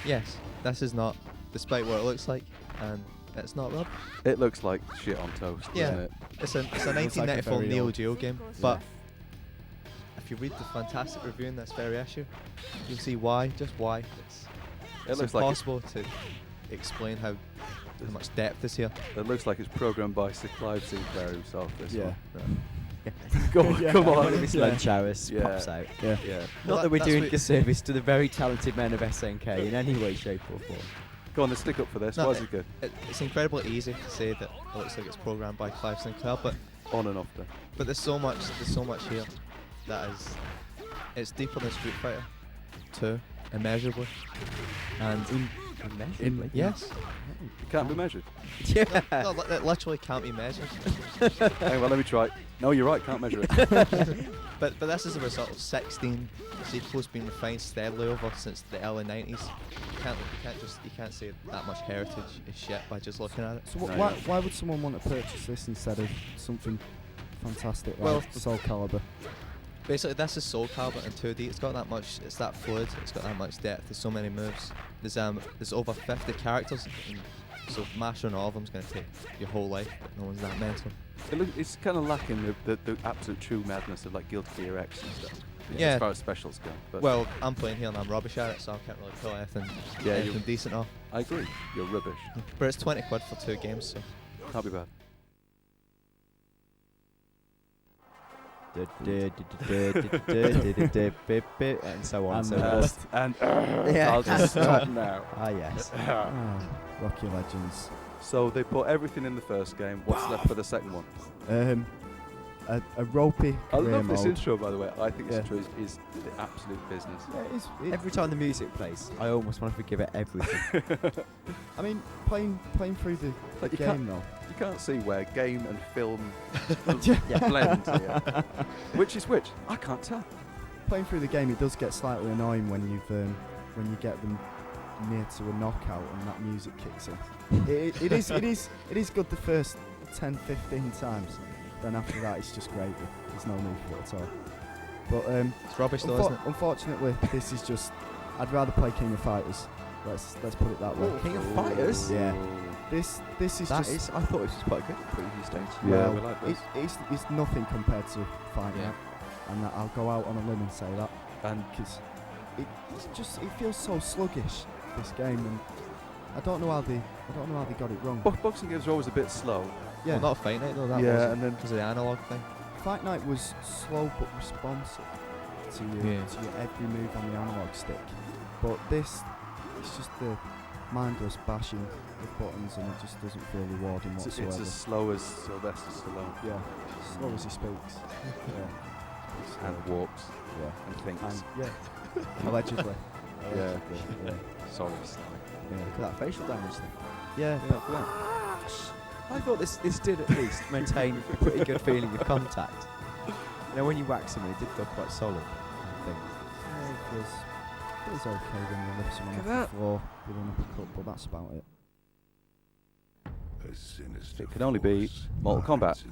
Yes, this is not, despite what it looks like, and it's not rub. It looks like shit on toast, Yeah. doesn't it? It's a like a 1994 very Neo old- Geo game, but if you read the fantastic review in this very issue, you'll see why, just why. It's looks like it- impossible to explain how much depth is here. It looks like it's programmed by Clive Sinclair himself. This Yeah. one. Go on, come One on. of his lunch hours Yeah. pops out. Yeah. Yeah. Not Well, that we're that's doing what- disservice to the very talented men of SNK in any way, shape, or form. Go on, let's stick up for this. No, Why is it good? It's incredibly easy to say that it looks like it's programmed by Clive Sinclair, but On and off there. there's so much here that is, it's deeper than Street Fighter 2, immeasurably, and Immeasurably. yes, It can't be measured. Yeah. no, it literally can't be measured. Hang on, let me try. No, you're right. Can't measure it. But this is a result of 16 sequels being refined steadily over since the early 90s. You can't say that much heritage is shit by just looking at it. So No, why would someone want to purchase this instead of something fantastic like Well, Soul Calibur? Basically, this is Soul Calibur in 2D. It's got that much. It's that fluid. It's got that much depth. There's so many moves. There's over 50 characters, and so mastering all of them is going to take your whole life. But no one's that mental. It's kind of lacking the absolute true madness of like Guilty Gear X and stuff. Yeah. As far as specials go. But Well, I'm playing here and I'm rubbish at it, so I can't really pull anything, Yeah, anything decent off. I agree. You're rubbish. But it's 20 quid for 2 games, so Can't be bad. And so on and so And, forth. And Yeah. I'll just stop now. Ah, yes. Ah, Rocky Legends. So they put everything in the first game. What's left for the second one? a ropey I career love this mode. intro, by the way. I think this Yeah. intro is the absolute business. Yeah, it is. Every time the music plays, I almost want to forgive it everything. I mean, playing through the Like, you game though. You can't see where game and film Yeah. blend here. Which is which? I can't tell. Playing through the game, it does get slightly annoying when you get them near to a knockout and that music kicks in. it is good the first 10, 15 times. Then after that, it's just great. There's no need for it at all. But It's rubbish though, isn't it? unfortunately, this is just. I'd rather play King of Fighters. Let's put it that way. King of Fighters? Yeah. This is That just. is, I thought this was quite good at the preview stage. Yeah, well, we like this. it's nothing compared to Fight Yeah. Night, and that I'll go out on a limb and say that And because it feels so sluggish, this game, and I don't know how they got it wrong. boxing games are always a bit slow. Yeah, Well, not Fight Night though, that Yeah, wasn't, and then- because of the analog thing. Fight Night was slow but responsive to your every move on the analog stick, but it's just the mindless bashing of buttons, and it just doesn't feel rewarding It's whatsoever. as slow as Sylvester Stallone Yeah, slow as he speaks. Yeah. and walks Yeah. and thinks. And yeah, allegedly. Yeah. Sorry, Sly. Yeah. Look at that facial damage thing. Yeah. I thought this did at least maintain a pretty good feeling of contact. You know, when you wax him, it did feel quite solid, I think. Yeah, it feels okay when you lift someone Look off at the floor with an uppercut, but that's about it. It can only be Mortal Kombat.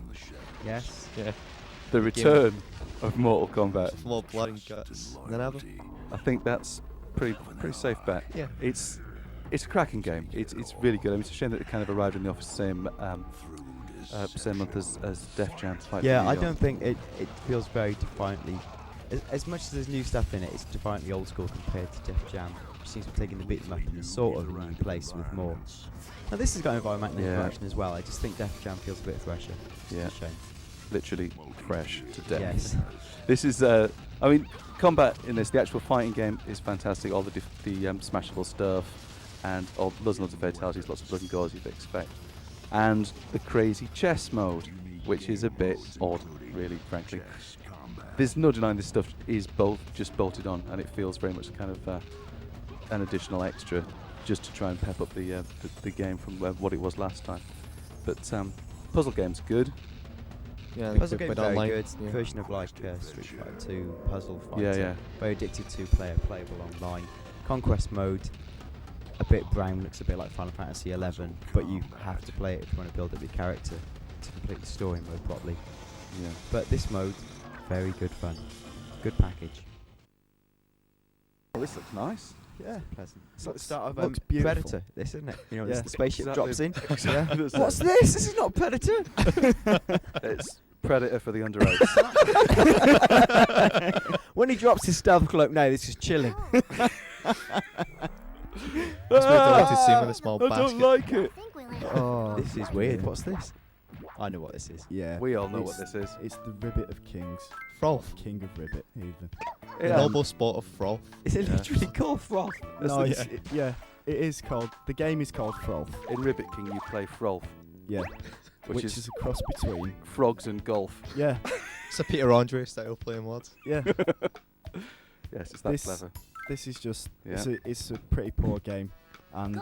Yes. Yeah. The return of Mortal Kombat. More blood and guts than ever. I think that's pretty safe bet. Yeah. It's a cracking game. It's really good. I mean, it's a shame that it kind of arrived in the office same month as Def Jam. Fight Yeah, for I New don't York. think it feels very defiantly. As much as there's new stuff in it, it's defiantly old school compared to Def Jam, which seems to be taking the beat them up in a sort of a new place with more. Now this has got environmental Yeah. interaction as well. I just think Def Jam feels a bit fresher. Yeah. It's a shame. Literally fresh to death. Yes. This is, I mean, combat in this, the actual fighting game is fantastic. All the smashable stuff, and loads and loads of fatalities, lots of blood and gore as you'd expect. And the crazy chess mode, which is a bit odd, really, frankly. There's no denying this stuff is just bolted on, and it feels very much kind of an additional extra, just to try and pep up the game from what it was last time. But puzzle game's good. Yeah, Puzzle game's very online. good. Yeah. Version of like Street Fighter 2 puzzle fighter. Yeah. Very addictive to playable online. Conquest mode, a bit brown, looks a bit like Final Fantasy 11, but you have to play it if you want to build up your character to complete the story mode properly. Yeah. But this mode, very good fun. Good package. Oh, this looks nice. Yeah. Pleasant. It's like the Looks- start of looks beautiful. Predator, this isn't it? You know, Yeah. the spaceship drops in. Exactly. What's this? This is not Predator. It's Predator for the underage. When he drops his stealth cloak, no, this is chilling. It's weird to like to see him with a small I basket. don't like it. Oh, This is weird. What's this? I know what this is. Yeah. We all know It's- what this is. It's the Ribbit of Kings. Froth. King of Ribbit, even. The noble sport of froth. Is it Yeah. literally called Froth? No, yeah, it is called. The game is called Froth. In Ribbit King, you play Frolf, Yeah. which, Which is is a cross between. frogs and golf. Yeah. It's a Peter Andre style playing words. Yeah. Yes, it's that This- clever. This is just. Yeah. It's a pretty poor game, and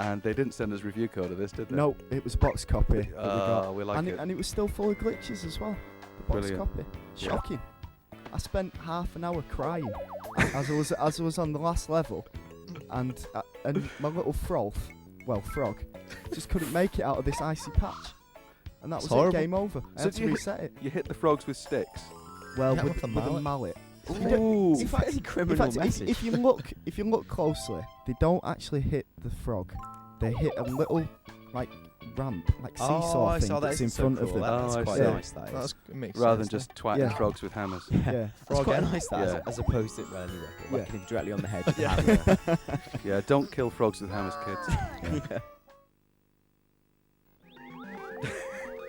And they didn't send us review code of this, did they? no, it was a box copy that we got, We like and it. and it was still full of glitches as well. The box Brilliant. copy. Yeah. Shocking. I spent half an hour crying as I was on the last level, and my little frog, just couldn't make it out of this icy patch, and that It's was horrible. it. Game over. I So had do to you- reset it. You hit the frogs with sticks. Well, Yeah, with with a a mallet. mallet. Ooh. It's a very criminal message. if you look closely, they don't actually hit the frog. They hit a little ramp, like seesaw thing that's in front of them. That's Oh, I quite see. nice. That is. It makes Rather than sense, just twatting Yeah. frogs with hammers. Yeah. That's Frog quite end. nice. That Yeah. as opposed to well, anyway, Yeah. whacking him directly on the head. With Yeah. the hammer. Yeah, don't kill frogs with hammers, kids.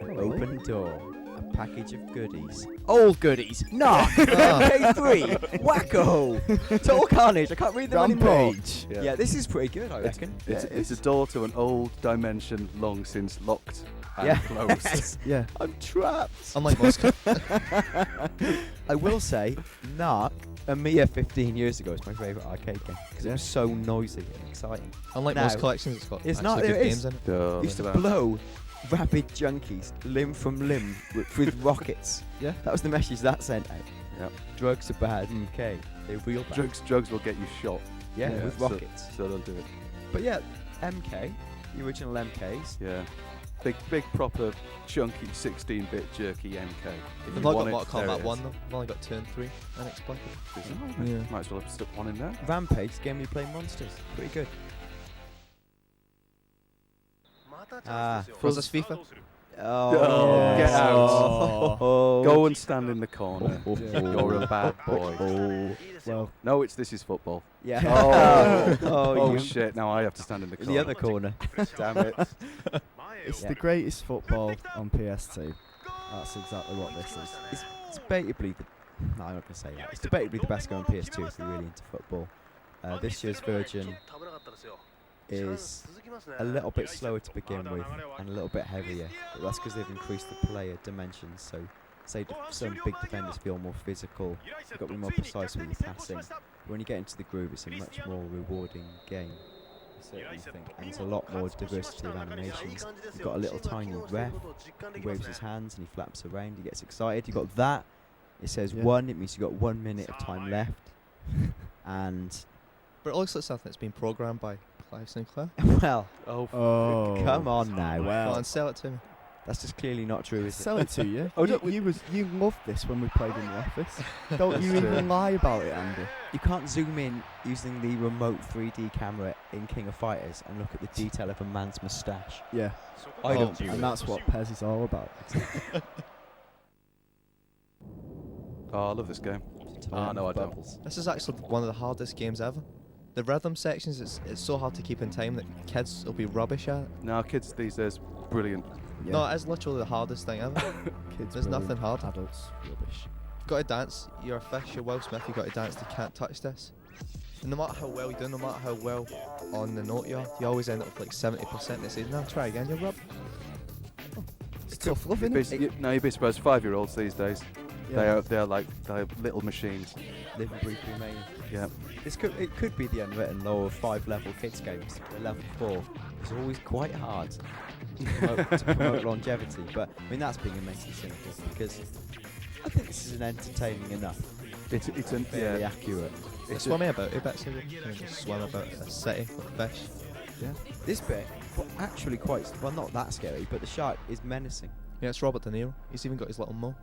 An open door. A package of goodies. Old goodies. Nah. MK3. Wacko. Total Carnage. I can't read them anymore. Rampage. Yeah, this is pretty good, I reckon. It's a door to an old dimension long since locked and Yeah. closed. Yeah. I'm trapped. Unlike most, I will say, Narc, Amiya 15 years ago is my favourite arcade game because it was so noisy and exciting. unlike Now, most collections, it's got it's actually not- good there is. games in it. Duh, Used to look at that. blow rabid junkies limb from limb with rockets. Yeah. That was the message that sent out. Yep. Drugs are bad. Okay. They're real bad. Drugs will get you shot. Yeah, Yeah, with so- rockets. So don't do it. But yeah, MK, the original MKs. Yeah. Big proper chunky 16-bit jerky MK. If I've you not want got it, Mortal there Kombat it 1 is. though. I've only got 2 and 3 unexploited. Yeah. Yeah. Might as well have stuck one in there. Rampage, the game where you play monsters. Pretty good. Versus FIFA. Oh, get out. Oh. Go and stand in the corner. Yeah. You're a bad boy. Well, No, this is football. Yeah. Oh. oh, Oh you- shit! Now I have to stand in the in corner. the other corner. Damn it! it's Yeah. the greatest football on PS2. That's exactly what this is. It's debatably the. No, I'm not going to say that. It's debatably the best game on PS2 if you're really into football. This year's version is a little bit slower to begin with and a little bit heavier. But that's because they've increased the player dimensions. So, say some big defenders feel more physical. You've got to be more precise with your passing. But when you get into the groove, it's a much more rewarding game. I certainly think. And there's a lot more diversity of animations. You've got a little tiny ref. He waves his hands and he flaps around. He gets excited. You've got that. It says Yeah. 1. It means you've got 1 minute of time left. And, But it looks like something that's been programmed by Clive Sinclair. well, Oh. come on now. Go Well, on, sell it to me. That's just clearly not true, is it? sell it to you. Oh, you loved this when we played in the office. Don't you That's true. even lie about it, Andy. You can't zoom in using the remote 3D camera in King of Fighters and look at the detail of a man's moustache. Yeah. I don't do And it. that's what PES is all about. Oh, I love this game. Ah, no, I don't. Bubbles. This is actually one of the hardest games ever. The rhythm sections, it's so hard to keep in time that kids will be rubbish at it. Now kids these days, brilliant. Yeah. No, it's literally the hardest thing ever. Kids There's brilliant. nothing hard. Adults, rubbish. You've got to dance. You're a fish. You're Will Smith. You've got to dance. You can't touch this. And no matter how well you do, no matter how well on the note you are, you always end up with like 70%. They say, no, try again. You're rub. It's tough love, You'd isn't be, it? now you'd be surprised. 5-year-olds these days, Yeah. they're little machines. Live and breathe remain. Yeah. It could be the unwritten law of 5-level kids games. Where level 4 is always quite hard to promote longevity. But I mean that's being immensely cynical because I think this is an entertaining enough, It's an fairly yeah. accurate. It's swimming about a bit, so you can just swim about a city with fish. Yeah. This bit, actually quite well, not that scary, but the shark is menacing. Yeah, it's Robert De Niro. He's even got his little mo.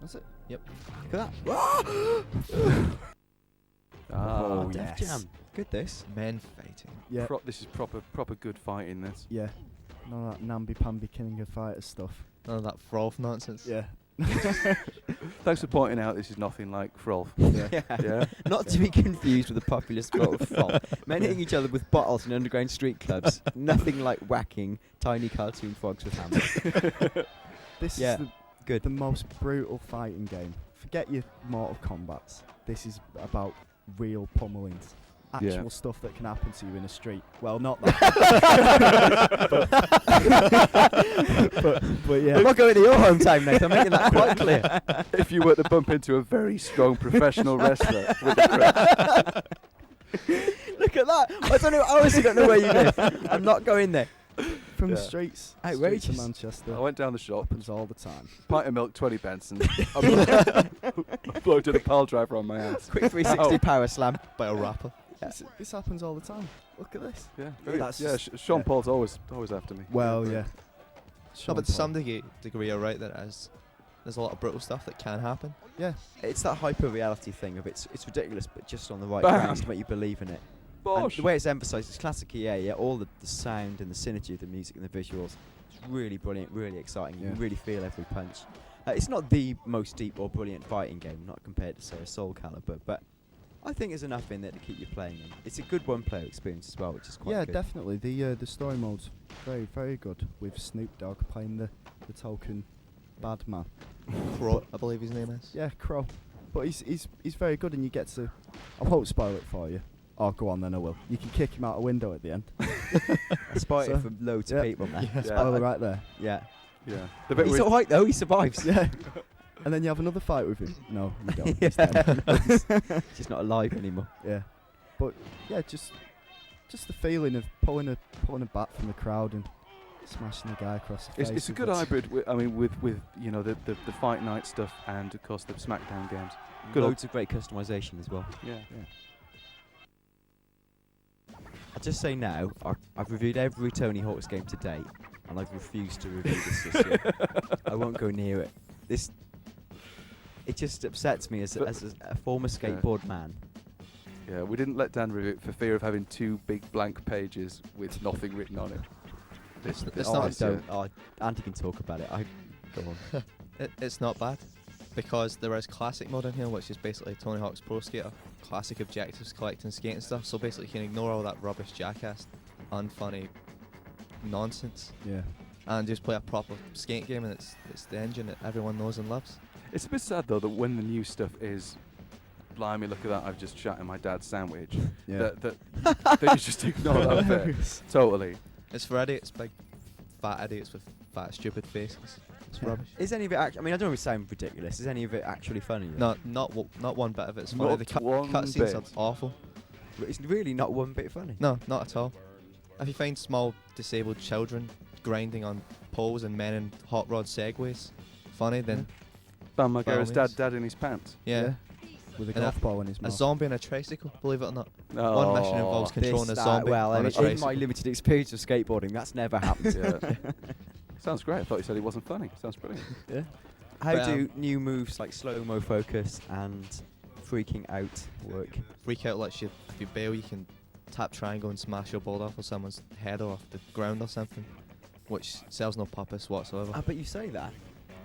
That's it. Yep. Look at that. Ah, Def yes. Jam. Good this. Men fighting. Yeah. This is proper good fighting. This. Yeah. None of that namby-pamby King of Fighters stuff. None of that froth nonsense. Yeah. Thanks for pointing out. This is nothing like Frolf. Yeah. Yeah. Not to be confused with the popular sport of frog. Men hitting each other with bottles in underground street clubs. Nothing like whacking tiny cartoon frogs with hammers. This Yeah. is the, Good. the most brutal fighting game. Forget your Mortal Kombats. This is about real pummelings. Actual Yeah. stuff that can happen to you in a street. Well, not that. but yeah. I'm not going to your hometown, mate. I'm making that quite clear. If you were to bump into a very strong professional wrestler with a crutch. Look at that. I honestly don't know where you live. I'm not going there. From the Yeah. streets Outrageous. of Manchester. I went down the shop, Happens all the time. pint of milk, 20 pence, and I bloated a pile driver on my ass. Quick 360 Ow. power slam. By a rapper. This happens all the time. Look at this. Yeah, That's yeah. just- Sean yeah. Paul's always after me. Well, yeah. No, Sean but to Paul. some degree, you're right. There's a lot of brutal stuff that can happen. Yeah. It's that hyper reality thing of it's ridiculous, but just on the right Bam. grounds to make you believe in it. And Bosh. the way it's emphasised, it's classic EA. Yeah, all the sound and the synergy of the music and the visuals. It's really brilliant, really exciting. You Yeah. can really feel every punch. It's not the most deep or brilliant fighting game, not compared to say a Soul Calibur, but I think there's enough in there to keep you playing. And it's a good one-player experience as well, which is quite Yeah, good. definitely. The story mode's very, very good with Snoop Dogg playing the token bad man. Crow, I believe his name is. Yeah, Crow. But he's very good, and you get to. I won't spoil it for you. Oh, go on then, I will. You can kick him out a window at the end. I spotted it from loads of people, man. Yeah. Spoiler right there. Yeah. Yeah. The bit He's with- alright though, he survives. Yeah. And then you have another fight with him. No, you don't. Yeah. He's dead. Just not alive anymore. Yeah. But yeah, just the feeling of pulling a bat from the crowd and smashing the guy across the face. It's a with good it. hybrid. With you know the fight night stuff and of course the SmackDown games. Good Loads of great customization as well. Yeah. I'll just say now, I've reviewed every Tony Hawk's game to date, and I've refused to review this year. I won't go near it. It just upsets me as a former skateboard man. Yeah, we didn't let Dan review it for fear of having 2 big blank pages with nothing written on it. It's Oh, not. I don't. Oh, Andy can talk about it. Go on. It's not bad, because there is classic mode in here, which is basically Tony Hawk's Pro Skater, classic objectives, collecting skating stuff. So basically, you can ignore all that rubbish jackass, unfunny nonsense, Yeah. and just play a proper skate game, and it's the engine that everyone knows and loves. It's a bit sad though that when the new stuff is, blimey, look at that! I've just shat in my dad's sandwich. Yeah. That you just ignore that bit. Totally. It's for idiots, big fat idiots with fat stupid faces. It's Yeah. rubbish. Is any of it actually? I mean, I don't know if it sounds ridiculous. Is any of it actually funny? though? Not one bit of it's funny. Not The one cutscenes are bit. awful. It's really not one bit funny. No, not at all. If you find small disabled children grinding on poles and men in hot rod segways funny, then Bam By all Margera's means. dad in his pants. yeah. With a And golf ball in his A mouth. zombie on a tricycle, believe it or not. Oh. One mission involves controlling a zombie well, on a in my tricycle. limited experience of skateboarding, that's never happened. Yeah. Sounds great. I thought you said it wasn't funny. Sounds brilliant. Yeah. How But, do new moves like slow-mo focus and freaking out work? Freak out lets you, if you bail, you can tap triangle and smash your board off of someone's head or off the ground or something, which sells no purpose whatsoever. But you say that,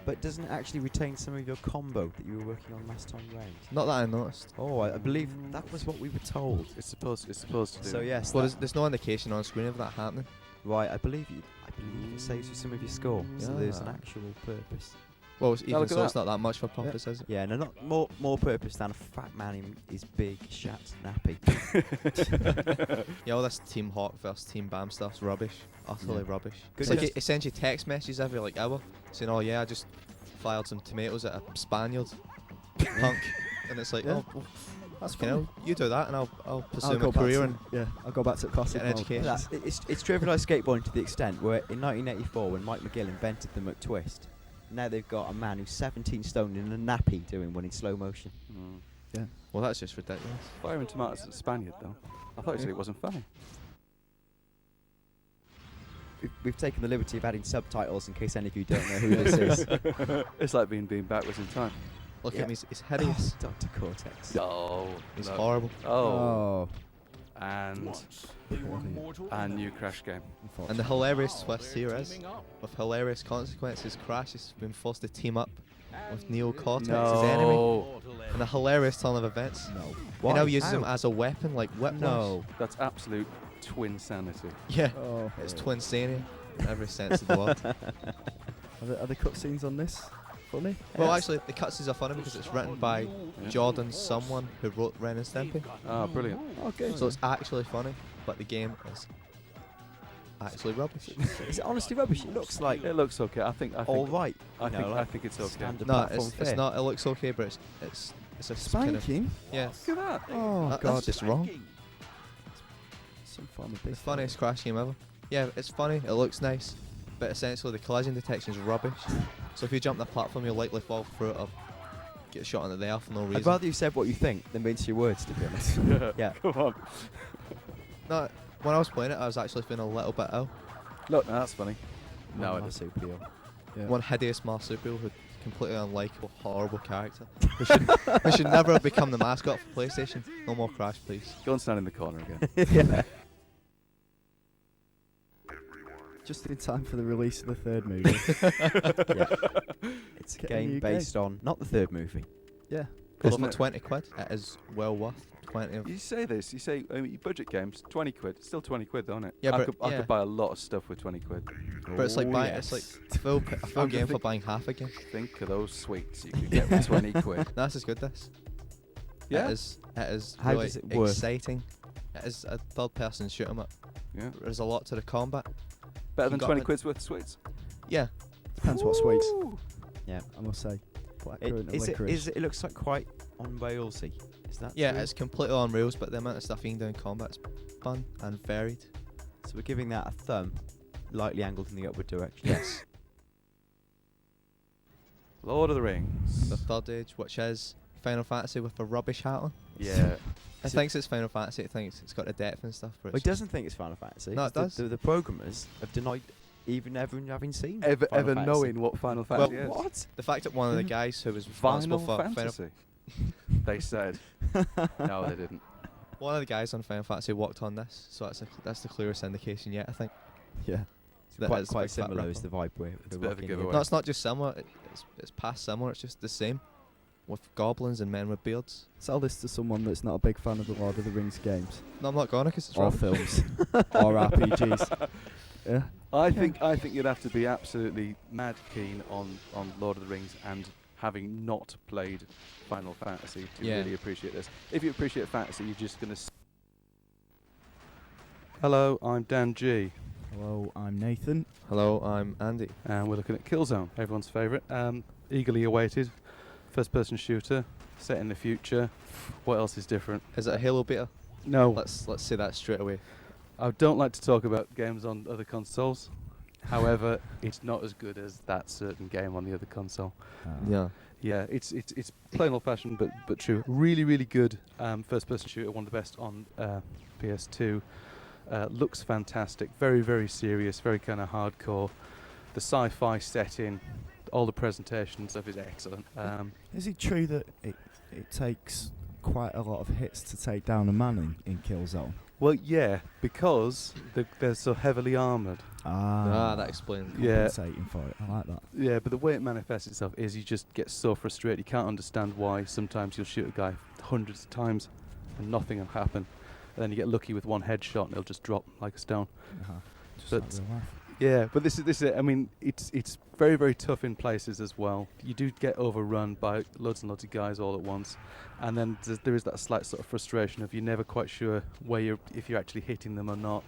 but doesn't it actually retain some of your combo that you were working on last time round? Not that I noticed. Oh, I believe that was what we were told. It's supposed to do. So yes, Well, that- there's no indication on screen of that happening. right. I believe it saves you some of your score. So there's an Yeah. actual purpose. Well, even look at so, it's that. not that much for purpose, is it? Yeah, no, not more purpose than a fat man in his big shat nappy. Yeah, all this Team Hawk versus Team Bam stuff's rubbish. Utterly Yeah. rubbish. Good It's like just- it sends you text messages every hour saying, "Oh yeah, I just fired some tomatoes at a Spaniard punk," and it's like, Yeah. "Oh, well, That's you know, you do that, and I'll I'll pursue go my back career to, and I'll go back to classic get an mode. education." That- it's trivialised skateboarding to the extent where in 1984, when Mike McGill invented the McTwist, now they've got a man who's 17 stone in a nappy doing one in slow motion. Mm. Well, that's just ridiculous. Firing tomatoes at a Spaniard though. I thought you said it wasn't funny. We've taken the liberty of adding subtitles in case any of you don't know who this is. It's like being backwards in time. Look Yeah. at him, he's hideous. Dr. Cortex. Oh. He's no. horrible. Oh. And new Crash game. And the hilarious twist here is, with hilarious consequences, Crash has been forced to team up with Neo Cortex, his enemy, No. in a hilarious turn of events. No. He now uses him How? as a weapon, like Whiplash. No. That's absolute twin sanity. Yeah, Oh. it's Twinsania in every sense of the word. Are the cutscenes on this funny? Well, Yes. actually, the cutscenes are funny because it's written by Jordan someone who wrote Ren and Stimpy. Ah, brilliant. Okay. So it's actually funny, but the game is actually rubbish. Is it honestly rubbish? It looks like It looks okay. I think. all right. I you know, think. I like think it's okay. standard No, platform it's fare. not. It looks okay, but it's a kind of, Spanking? yeah. Look at that. Oh, That's God. just wrong. Some form of The big funniest Crash game ever. Yeah, it's funny. It looks nice, but essentially the collision detection is rubbish. So if you jump the platform, you'll likely fall through it or get shot into the air for no reason. I'd rather you said what you think than mince your words, to be honest. Yeah. Come on. No, when I was playing it, I was actually feeling a little bit ill. Look, no, that's funny. No, No, it it is super. Yeah. One hideous marsupial who completely unlikable, horrible character. We should never have become the mascot for PlayStation. No more Crash, please. Go and stand in the corner again. Yeah. Just in time for the release of the third movie. It's a Get a game new based on not the third movie. Yeah. Cost Isn't me it? 20 quid. It is well worth plenty of. You say this, you say budget games, 20 quid. It's still 20 quid, though, isn't it? Yeah, I but could buy a lot of stuff with 20 quid. But it's like Oh, buying, it's like a full I'm game just for buying half a game. Think of those sweets you could get for 20 quid. No, this is good. This. Yeah? It is How really does it work? exciting. It is a third-person shoot 'em up. Yeah. There's a lot to the combat. Better You than got 20 it. quid's worth of sweets. Yeah. Depends what sweets. Ooh. Yeah. I must say, blackcurrant and Is it, licorice. it looks like quite on railsy. Is that Yeah, true? it's completely on rails, but the amount of stuff you can do in combat is fun and varied. So we're giving that a thumb, lightly angled in the upward direction. Yes. Lord of the Rings. The third age, which is Final Fantasy with a rubbish hat on. Yeah. It thinks it's Final Fantasy. It thinks it's got the depth and stuff. But Well, it doesn't think it's Final Fantasy. No, it does. The programmers have denied even everyone having seen Ever Final Fantasy. knowing what Final Well, Fantasy is. What? The fact that one of the guys who was responsible Final for Final Fantasy. They said. No, they didn't. one of the guys on Final Fantasy worked on this, so that's the clearest indication yet. I think. Yeah. That Quite, is a quite big fat similar is rip-off. the vibe we're It's a bit of a rocking giveaway. here. No, it's not just similar. It's past similar. It's just the same, with goblins and men with beards. Sell this to someone that's not a big fan of the Lord of the Rings games No, I'm not gonna, because it's or wrong. films or RPGs. Yeah. I think you'd have to be absolutely mad keen on Lord of the Rings and having not played Final Fantasy to Yeah. really appreciate this. If you appreciate fantasy, you're just going to... Hello, I'm Dan G, Hello, I'm Nathan. Hello, I'm Andy. and we're looking at Killzone, everyone's favourite. Eagerly awaited, first-person shooter, set in the future. What else is different? Is it a Halo beta? No, Let's say that straight away. I don't like to talk about games on other consoles. However, it's not as good as that certain game on the other console. Yeah. Yeah, it's plain old fashioned, but true. Really, really good first person shooter. One of the best on PS2. Looks fantastic. Very, very serious. Very kind of hardcore. The sci-fi setting, all the presentation stuff is excellent. Is it true that it takes quite a lot of hits to take down a man in Killzone? Well, yeah, because they're so heavily armored. That explains. Yeah. Compensating for it. I like that. Yeah, but the way it manifests itself is you just get so frustrated. You can't understand why sometimes you'll shoot a guy hundreds of times and nothing will happen. And then you get lucky with one headshot and it'll just drop like a stone. Just But- like real life. Yeah, but this is it. I mean, it's very, very tough in places as well. You do get overrun by loads and loads of guys all at once, and then there is that slight sort of frustration of you're never quite sure if you're actually hitting them or not.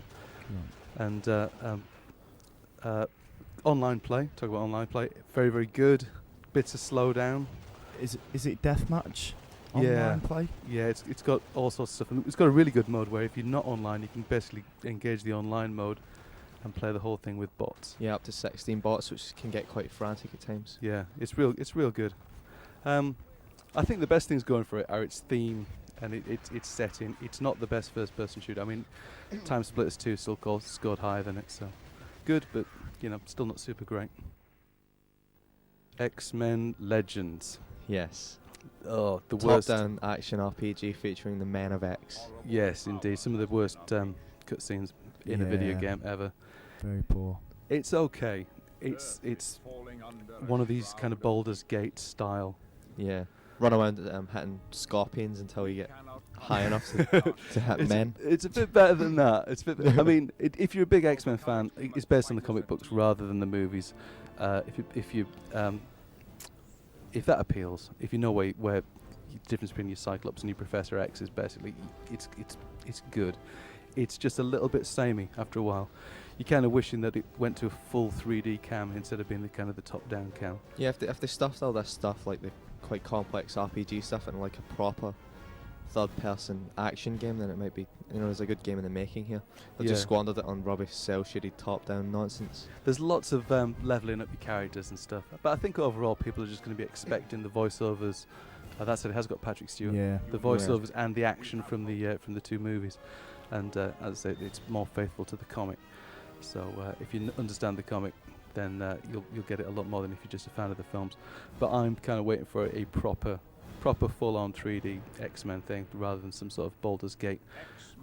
Yeah. And online play. Talk about online play. Very, very good. Bits of slowdown. Is it deathmatch? Yeah. Online play? Yeah, it's got all sorts of stuff, and it's got a really good mode where if you're not online, you can basically engage the online mode and play the whole thing with bots. Yeah, up to 16 bots, which can get quite frantic at times. Yeah, it's real good. I think the best things going for it are its theme and its setting. It's not the best first-person shooter. I mean, Time Splitters 2 still scored higher than it, so good, but still not super great. X-Men Legends. Yes. Oh, the worst. Top-down action RPG featuring the Men of X. Yes, indeed, some of the worst cutscenes in a video Yeah. game ever. Very poor. It's okay. It's one of these kind of Baldur's Gate style. Yeah. Run around hitting scorpions until you get high enough to hit men. It's a bit better than that. I mean, if you're a big X-Men fan, it's based on the comic books rather than the movies. If that appeals, if you know where the difference between your Cyclops and your Professor X is, basically, it's good. It's just a little bit samey after a while. You're kind of wishing that it went to a full 3D cam instead of being the kind of the top-down cam. Yeah, if they stuffed all this stuff, like the quite complex RPG stuff, in like a proper third-person action game, then it might be, there's a good game in the making here. They've just Yeah. squandered it on rubbish, cel-shaded top-down nonsense. There's lots of leveling up your characters and stuff, but I think overall people are just going to be expecting the voiceovers. That said, it has got Patrick Stewart. Yeah. The voiceovers and the action from the two movies, and as I say, it's more faithful to the comic. So if you understand the comic, then you'll get it a lot more than if you're just a fan of the films. But I'm kind of waiting for a proper full-on 3D X-Men thing rather than some sort of Baldur's Gate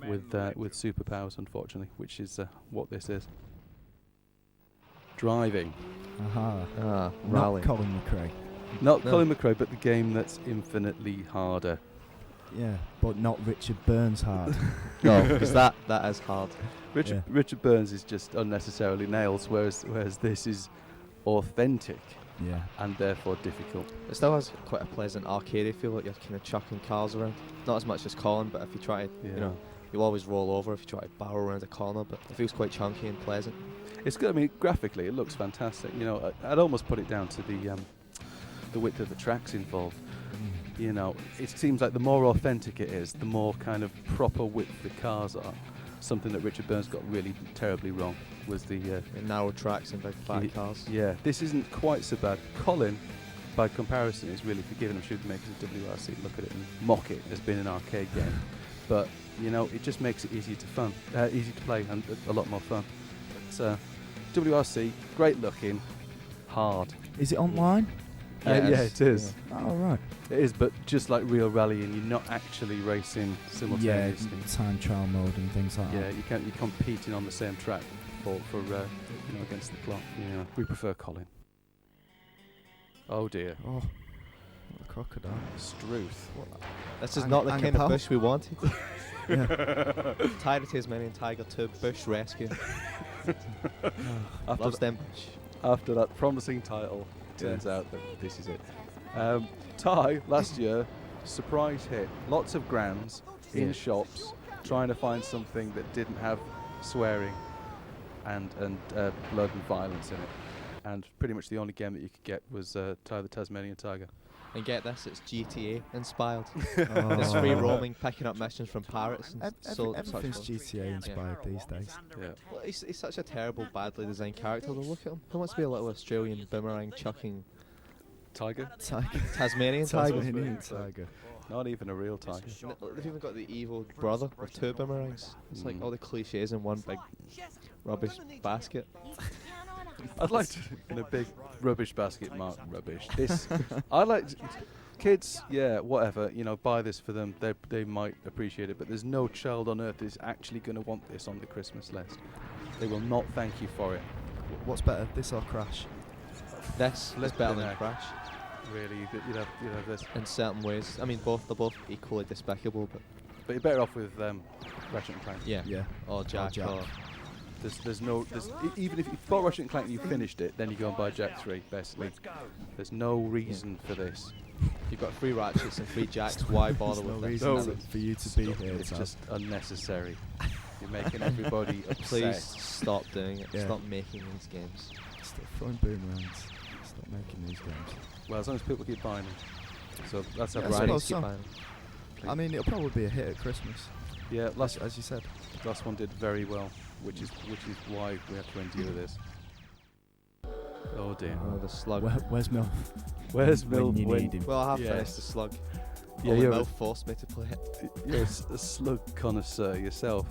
with superpowers, unfortunately, which is what this is. Driving. Not Rally. Colin McRae. Not No. Colin McRae, but the game that's infinitely harder. Yeah, but not Richard Burns hard. No, because that is hard. Richard Burns is just unnecessarily nails, whereas this is authentic Yeah. and therefore difficult. It still has quite a pleasant arcadey feel, like you're kind of chucking cars around. Not as much as Colin, but if you try to, Yeah. you know, you'll always roll over if you try to barrel around a corner, but it feels quite chunky and pleasant. It's good. I mean, graphically, it looks fantastic. You know, I'd almost put it down to the width of the tracks involved. You know, it seems like the more authentic it is, the more kind of proper width the cars are. Something that Richard Burns got really terribly wrong was the Narrow tracks and big fat cars. yeah. This isn't quite so bad. Colin, by comparison, is really forgiving. I'm sure the makers of WRC look at it and mock it as being an arcade game, but you know, it just makes it easy to play and a lot more fun. But, WRC, great looking, hard. Is it online? Yeah, it is. Oh, right. It is, but just like real rallying, you're not actually racing Yeah, simultaneously. time trial mode and things like Yeah, that. you're competing on the same track for you know, against the clock. Yeah, we prefer Colin. Oh dear, Oh, what a crocodile. Struth. This is not the kind of Angapau? bush we wanted. Yeah. Tiger Tasmanian Tiger 2 Bush Rescue. After, Loves them bush. after that promising title, turns out that this is it. Ty last year, surprise hit. Lots of grams in shops, trying to find something that didn't have swearing and blood and violence in it. And pretty much the only game that you could get was Ty the Tasmanian Tiger. And get this, it's GTA inspired. Oh. It's free roaming, picking up missions from pirates and Everything's such. GTA inspired these days. Yeah. Well, he's such a terrible, badly designed character. Though. Look at him. He wants to be a little Australian boomerang chucking Tiger? Tasmanian tiger. Tasmanian tiger. Not even a real tiger. They've even got the evil brother with two boomerangs. It's like all the cliches in one big rubbish basket. I'd like to, in a big rubbish basket, mark rubbish. This, I like kids, yeah, whatever, you know, buy this for them. They might appreciate it, but there's no child on earth that is actually going to want this on the Christmas list. They will not thank you for it. What's better, this or Crash? This is better than Crash Really, you'd have this. in certain ways. I mean, they're both equally despicable, but But you're better off with Ratchet and Clank. yeah. Yeah. Or Jack. Jack. Or Even if you bought Ratchet and Clank and you finished it, then you go and buy Jack 3, basically. There's no reason for this. you've got free Ratchets and free Jacks. Why bother There's no with this? reason for you to be here. It's Tab. just unnecessary. You're making everybody upset. Please stop doing it. Yeah. Stop making these games. Stop throwing boomerangs. Stop making these games. Well, as long as people keep buying them. So that's how Yeah, I Brian suppose is. so. Fine. I mean, it'll probably be a hit at Christmas, Yeah, as you said. last one did very well, which is why we have to endure this. Oh dear. Oh, the slug. Where's Milf? Where's when Mill? you need him? Well, I have Yeah. finished the slug. Yeah, Only you're Mel forced me to play it. you're a slug connoisseur yourself.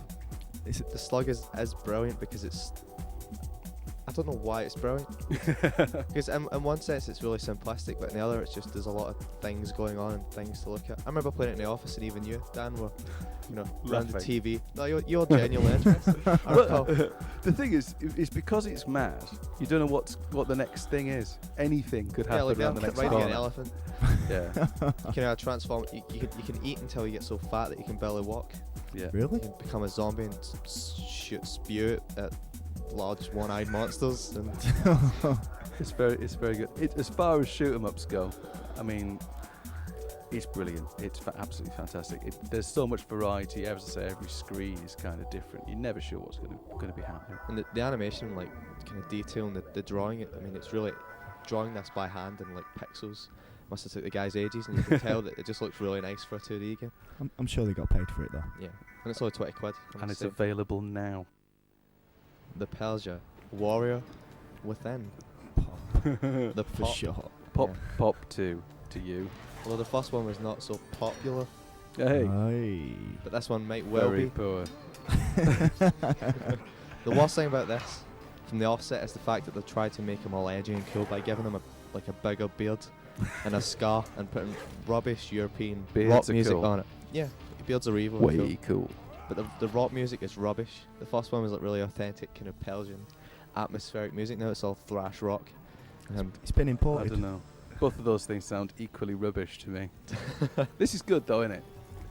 The slug is brilliant because it's. I don't know why it's brilliant. Because in one sense it's really simplistic, but in the other it's just there's a lot of things going on and things to look at. I remember playing it in the office, and even you, Dan, were, you know, around the Laughing. TV. No, you're genuinely interested. I recall. The thing is because it's mad. You don't know what the next thing is. Anything could Yeah, happen like around the next riding an corner. elephant. Yeah, You can transform. You can eat until you get so fat that you can barely walk. yeah. Really? You can become a zombie and spew at large one-eyed monsters. And It's very good. As far as shoot 'em ups go, I mean, it's brilliant. It's absolutely fantastic. There's so much variety. As I say, every screen is kind of different. You're never sure what's going to be happening. And the animation, like kind of detail and the drawing, I mean, it's really drawing this by hand and like pixels. Must have took the guys ages, and you can tell that it just looks really nice for a 2D game. I'm sure they got paid for it though. Yeah, and it's only 20 quid. And it's available now. the Persia Warrior Within. The For pop. sure. Pop Yeah. Pop 2 to you. Although the first one was not so popular, Hey, Aye. but this one might well very be. poor. The worst thing about this, from the offset, is the fact that they've tried to make him all edgy and cool by giving him a bigger beard and a scar and putting rubbish European Beards rock are music cool. on it. Yeah, beards are evil. and Way cool. cool. But the rock music is rubbish. The first one was like really authentic, kind of Belgian, atmospheric music. Now it's all thrash rock. It's been I imported. don't know. Both of those things sound equally rubbish to me. This is good though, isn't it?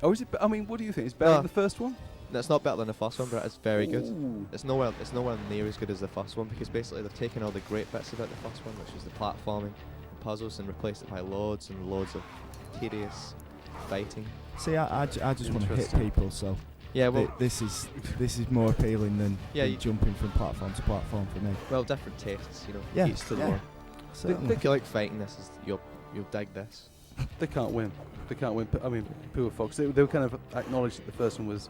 Oh, is it? I mean, what do you think? Is it better No. than the first one? That's not better than the first one, but it's very good. Ooh. It's nowhere near as good as the first one, because basically they've taken all the great bits about the first one, which was the platforming, the puzzles, and replaced it by loads and loads of tedious fighting. See, I just want to hit Interesting. people, so Yeah, well, this is more appealing than, Yeah, than you- jumping from platform to platform for me. well, different tastes, you know. Yeah, Each to their yeah. own. Certainly. If you like fighting, you'll dig this. They can't win. They can't win. I mean, Poor Fox. They were kind of acknowledged that the first one was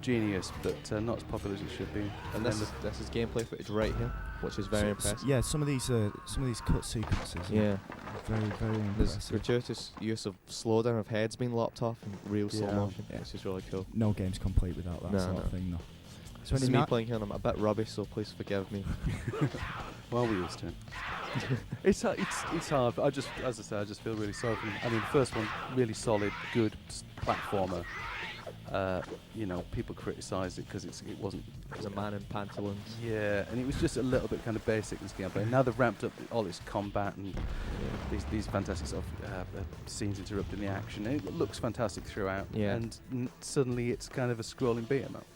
genius, but not as popular as it should be. And then this is gameplay footage right here, which is very impressive. Yeah, some of these cut sequences. Yeah. Are very, very There's impressive. gratuitous use of slowdown of heads being lopped off in real slow Yeah. motion, Yeah. which is really cool. No game's complete without that No, sort no. of thing, though. So This is any me playing here and I'm a bit rubbish, so please forgive me. well, we used to. It's hard. I just, as I say, I just feel really sorry for them. I mean, the first one really solid, good platformer. People criticised it because it wasn't. There's a man in pantaloons. Yeah, and it was just a little bit kind of basic this gameplay. Now they've ramped up all its combat and these fantastic sort of scenes interrupting the action. It looks fantastic throughout. Yeah. And suddenly it's kind of a scrolling beat 'em up.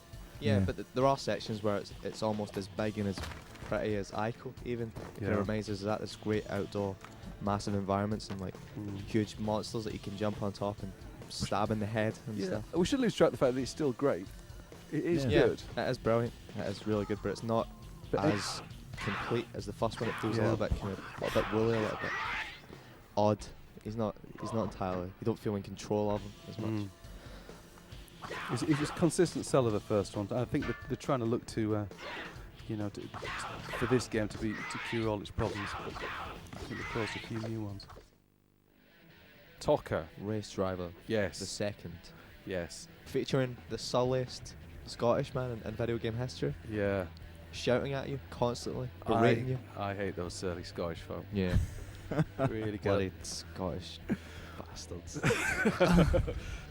Yeah, Yeah. but there are sections where it's almost as big and as pretty as Ico, even. It kind Yeah. of reminds us of that. There's great outdoor, massive environments and like huge monsters that you can jump on top and stab in the head and Yeah. stuff. We shouldn't lose track of the fact that it's still great. It is Yeah. good. It is brilliant. It is really good, but it's not But as complete as the first one. It feels a Yeah. little bit woolly, a little bit odd. He's not entirely. You don't feel in control of him as much. It was consistent sell of the first one. I think that they're trying to look to, for this game to cure all its problems. But I think they caused a few new ones. Tocker, Race Driver, yes, the second, yes, featuring the sulliest Scottish man in video game history, yeah. shouting at you constantly, berating you. I hate those surly Scottish folk. Yeah, Really bloody good. Scottish bastards.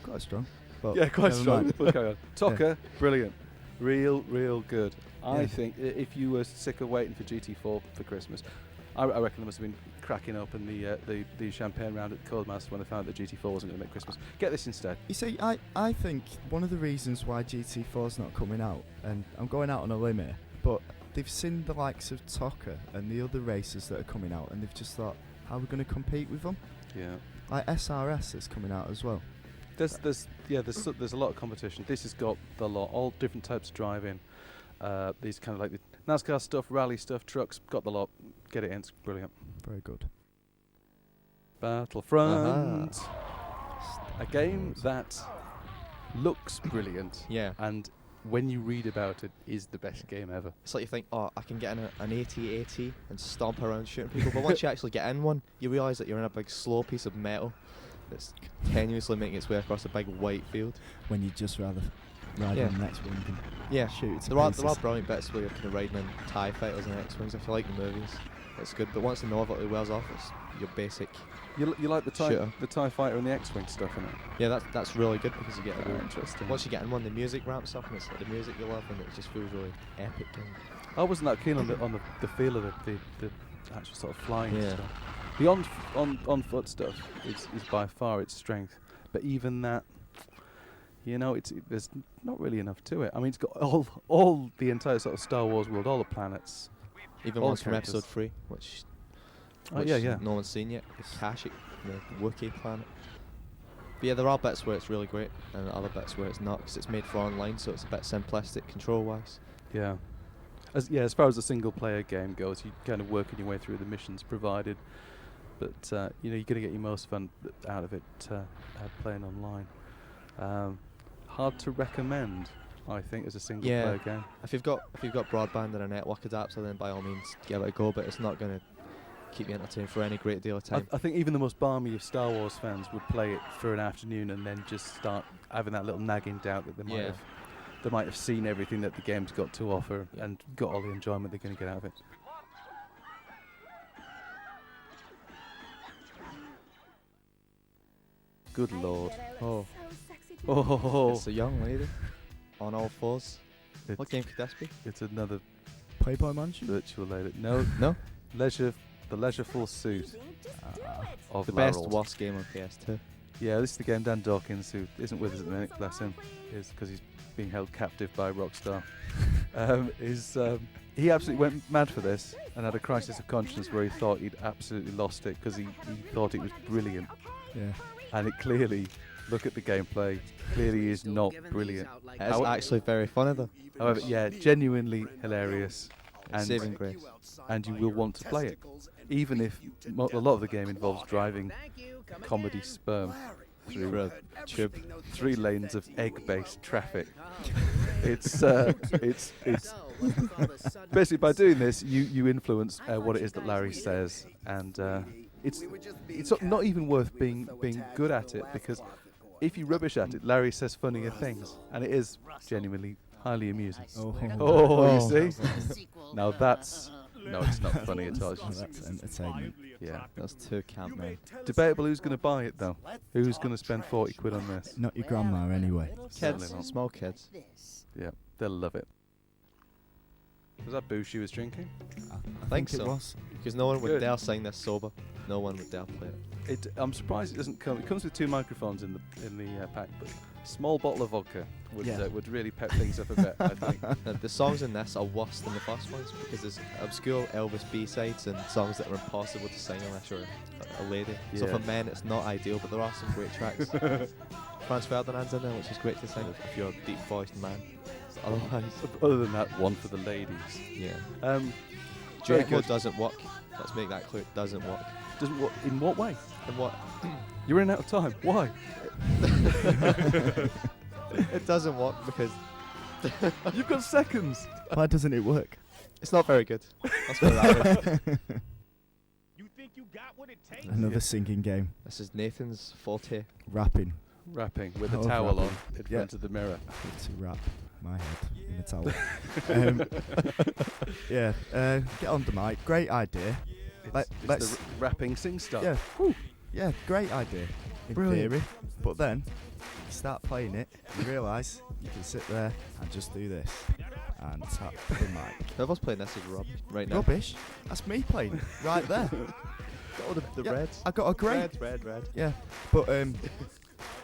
quite strong. But Yeah, quite never strong. mind. We'll carry on. Tocker, brilliant, real good. I Yeah. think if you were sick of waiting for GT4 for Christmas, I reckon they must have been cracking open the champagne round at the Codemaster when they found that GT4 wasn't going to make Christmas. Get this instead. You see, I think one of the reasons why GT4's not coming out, and I'm going out on a limb here, but they've seen the likes of Tocker and the other racers that are coming out, and they've just thought, how are we going to compete with them? Yeah. Like SRS is coming out as well. There's a lot of competition. This has got the lot, all different types of driving. These kind of like the NASCAR stuff, rally stuff, trucks, got the lot. Get it in, it's brilliant. Very good. Battlefront, a game that looks brilliant, Yeah, and when you read about it, is the best game ever. it's like you think, oh, I can get in an AT-AT and stomp around shooting people, but once you actually get in one, you realise that you're in a big slow piece of metal that's tenuously making its way across a big white field. When you'd just rather ride Yeah. on the next one than Yeah, shoot it to there are pieces. brilliant bits where you're kind of riding in TIE fighters and X-Wings. If you like the movies, it's good, but once the novelty wears off, it's your basic. You like the Shooter. TIE fighter and the X-wing stuff in it? Yeah, that's really good because you get a real Interesting. once you get in one, the music ramps up and it's like the music you love, and it just feels really epic. And I wasn't that keen on the feel of the actual sort of flying Yeah. stuff. The on foot stuff is by far its strength, but even that, there's not really enough to it. I mean, it's got all the entire sort of Star Wars world, all the planets. even All ones from characters. episode 3, which Yeah. no one's seen yet, the Kashyyyk, the Wookiee planet. But yeah, there are bits where it's really great, and other bits where it's not, because it's made for online, so it's a bit simplistic control-wise. Yeah. As far as the single player game goes, you kind of working your way through the missions provided, but you're going to get your most fun out of it playing online. Hard to recommend, I think, as a single player game. If you've got broadband and a network adapter, then by all means give it a go, but it's not going to keep you entertained for any great deal of time. I think even the most balmy of Star Wars fans would play it for an afternoon and then just start having that little nagging doubt that they might have seen everything that the game's got to offer and got all the enjoyment they're going to get out of it. Good lord. Oh. Oh, It's a young lady on all fours. it's, What game could this be? it's another Playboy Mansion? virtual lady. No, No? the leisureful suit of The best Laurel. worst game on PS2. Yeah, this is the game Dan Dawkins, who isn't with us at the minute, bless him, is because he's being held captive by Rockstar. He absolutely went mad for this and had a crisis of conscience where he thought he'd absolutely lost it because he thought it was brilliant. Yeah. And it clearly, look at the gameplay, clearly is not brilliant. It's How- actually very funny though. However, yeah, genuinely hilarious. And Saving grace. and you will want to play it, even if a lot of the game involves driving comedy sperm through Through a tube. 3 lanes of egg-based traffic. It's basically, by doing this, you influence what it is that Larry says, and it's not even worth being good at it, because if you rubbish at it, Larry says funnier things, and it is genuinely highly amusing. Oh. You see? Now that's no, it's not funny at all. It's just, That's entertainment. yeah. That's too camp, man. Debatable who's going to buy it though. Who's going to spend 40 quid on this? Not your grandma, anyway. Certainly Kids, not. small kids. Yeah, they'll love it. Was that booze she was drinking? I think it so. was. Because no one would Good. dare sing this sober. No one would dare play it. I'm surprised it doesn't come. It comes with 2 microphones in the pack, but a small bottle of vodka would really pep things up a bit. I think. The songs in this are worse than the first ones because there's obscure Elvis B-sides and songs that are impossible to sing unless you're a lady. So Yeah. for men it's not ideal, but there are some great tracks. Franz Ferdinand's in there, which is great to sing if you're a deep-voiced man. Otherwise, Other than that, one for the ladies. yeah. Very Draco good. doesn't work. Let's make that clear. It doesn't work. Doesn't what? In what way? And what? You're running out of time. Why? It doesn't work because You've got seconds. Why doesn't it work? it's not very good. That's where that is. Another singing game. This is Nathan's forte. Rapping. Rapping with a Oh, towel rapping. on in Yeah. front of the mirror. Good to wrap my head in a towel. Yeah, get on the mic. Great idea. It's let's- the rapping sing star. Yeah, yeah, great idea in Brilliant. theory. But then you start playing it, you realise you can sit there and just do this and tap the mic. Whoever's playing this is rubbish right now. Rubbish. That's me playing it right there. Got all the Yeah, reds. I got a great. Red. Yeah, but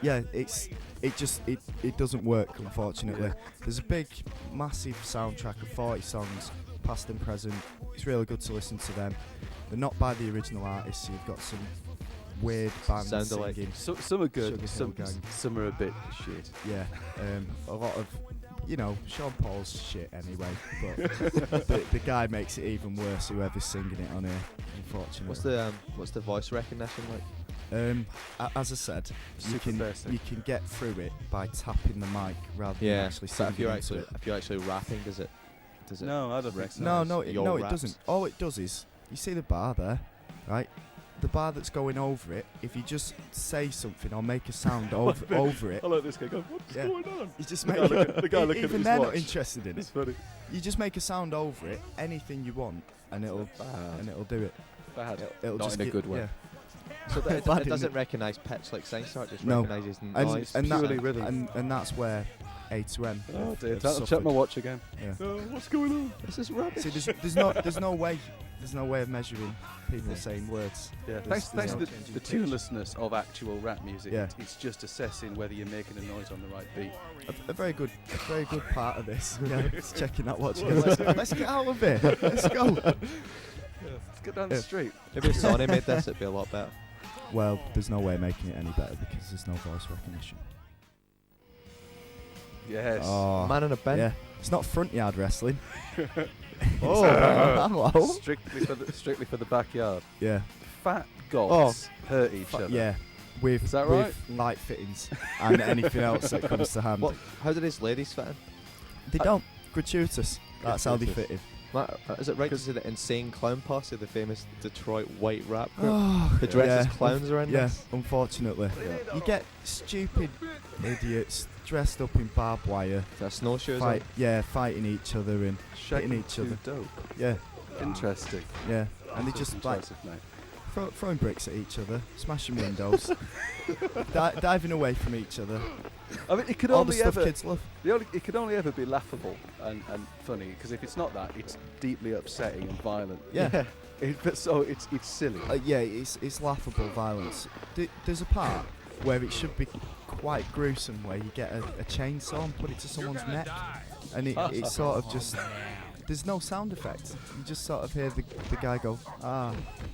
yeah, it doesn't work, unfortunately. There's a big, massive soundtrack of 40 songs, past and present. It's really good to listen to them. They're not by the original artists, so you've got some weird bands Sound alike. singing. So, some are good, Sugar some Hill Gang. some are a bit shit. Yeah, a lot of, Sean Paul's shit anyway, but the guy makes it even worse, whoever's singing it on here, unfortunately. What's the voice recognition like? As I said, Super basic. you can get through it by tapping the mic rather than actually but singing if you're into it. actually rapping, does it? No, I don't think so. No, Your it raps? doesn't. All it does is, you see the bar there, right? The bar that's going over it, if you just say something or make a sound over it, I like this guy going, what's Yeah. going on? you just The make guy looking- the guy looking at even his they're not watch. interested in It's it. funny. You just make a sound over it, anything you want, and it'll do it. Bad. It'll Not just in a good way. Yeah. So that Bad, it isn't doesn't it? recognise pitch like SingStar, it just No. recognises And, noise. and, purely that, rhythm. and that's where A2M. Oh dear, have I'll check suffered. my watch again. Yeah. What's going on? This is rubbish. See, there's no way of measuring people saying words. Yeah, There's thanks no to the changing the pitch. tunelessness of actual rap music. Yeah. It's just assessing whether you're making a noise on the right beat. A very good part of this. Yeah, it's checking that watch. Let's get out of here. Let's go. Let's get down the Yeah. street. Maybe if Sony made this, it'd be a lot better. Well, there's no way of making it any better because there's no voice recognition. Yes. Oh, Man in a bin. yeah. It's not front yard wrestling. Oh. Hello. Strictly for the backyard. Yeah. Fat gods hurt each other. Yeah. With Is that with light fittings and anything else that comes to hand. What? How do these ladies fit in? They don't. Gratuitous. That's how they fit in. Is it right to say that Insane Clown Posse, the famous Detroit white rap group, Oh, the dressed as yeah. clowns are in Yeah, this? unfortunately. You get stupid idiots dressed up in barbed wire, Their snowshoes fighting each other and hitting Shaking each other. dope. Yeah, Interesting. yeah. And they That's just like impressive, mate. throwing bricks at each other, smashing windows, diving away from each other. I mean, it could All the only stuff ever kids love. it could only ever be laughable and funny, because if it's not that, it's deeply upsetting and violent. Yeah. But so it's silly. Yeah, it's laughable violence. There's a part where it should be quite gruesome, where you get a chainsaw and put it to someone's neck, and it sort of just, there's no sound effects. You just sort of hear the guy go,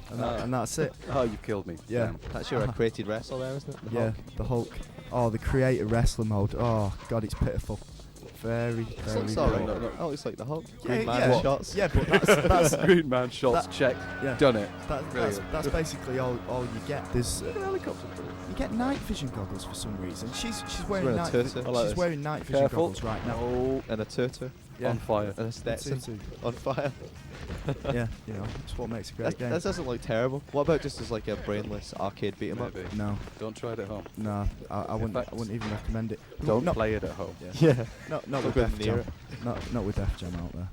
and that's it. Oh, you've killed me. Yeah. Damn. That's your created wrestle there, isn't it? The Yeah, Hulk? the Hulk. Oh, the creator wrestler mode. Oh God, it's pitiful. Very, very. It's alright. No. Oh, it's like the Hulk. Yeah, Green Man yeah. shots. Yeah, but that's Green Man shots, that- check, yeah. done it. That's basically all you get. There's Helicopter. you get night vision goggles for some reason. She's wearing wearing a night tutu. I like she's this. wearing night vision Careful. goggles right now. Oh, And a tutu. Yeah. on fire. And a Stetson. Tutu. On fire. Yeah, you know, it's what makes a great game. That doesn't look terrible. What about just as like a brainless arcade beat 'em up? Maybe. No, Don't try it at home. no, I wouldn't. fact, I wouldn't even recommend it. Don't not, play it at home. Yeah. not Don't with go Def near Jam. Not with Def Jam out there.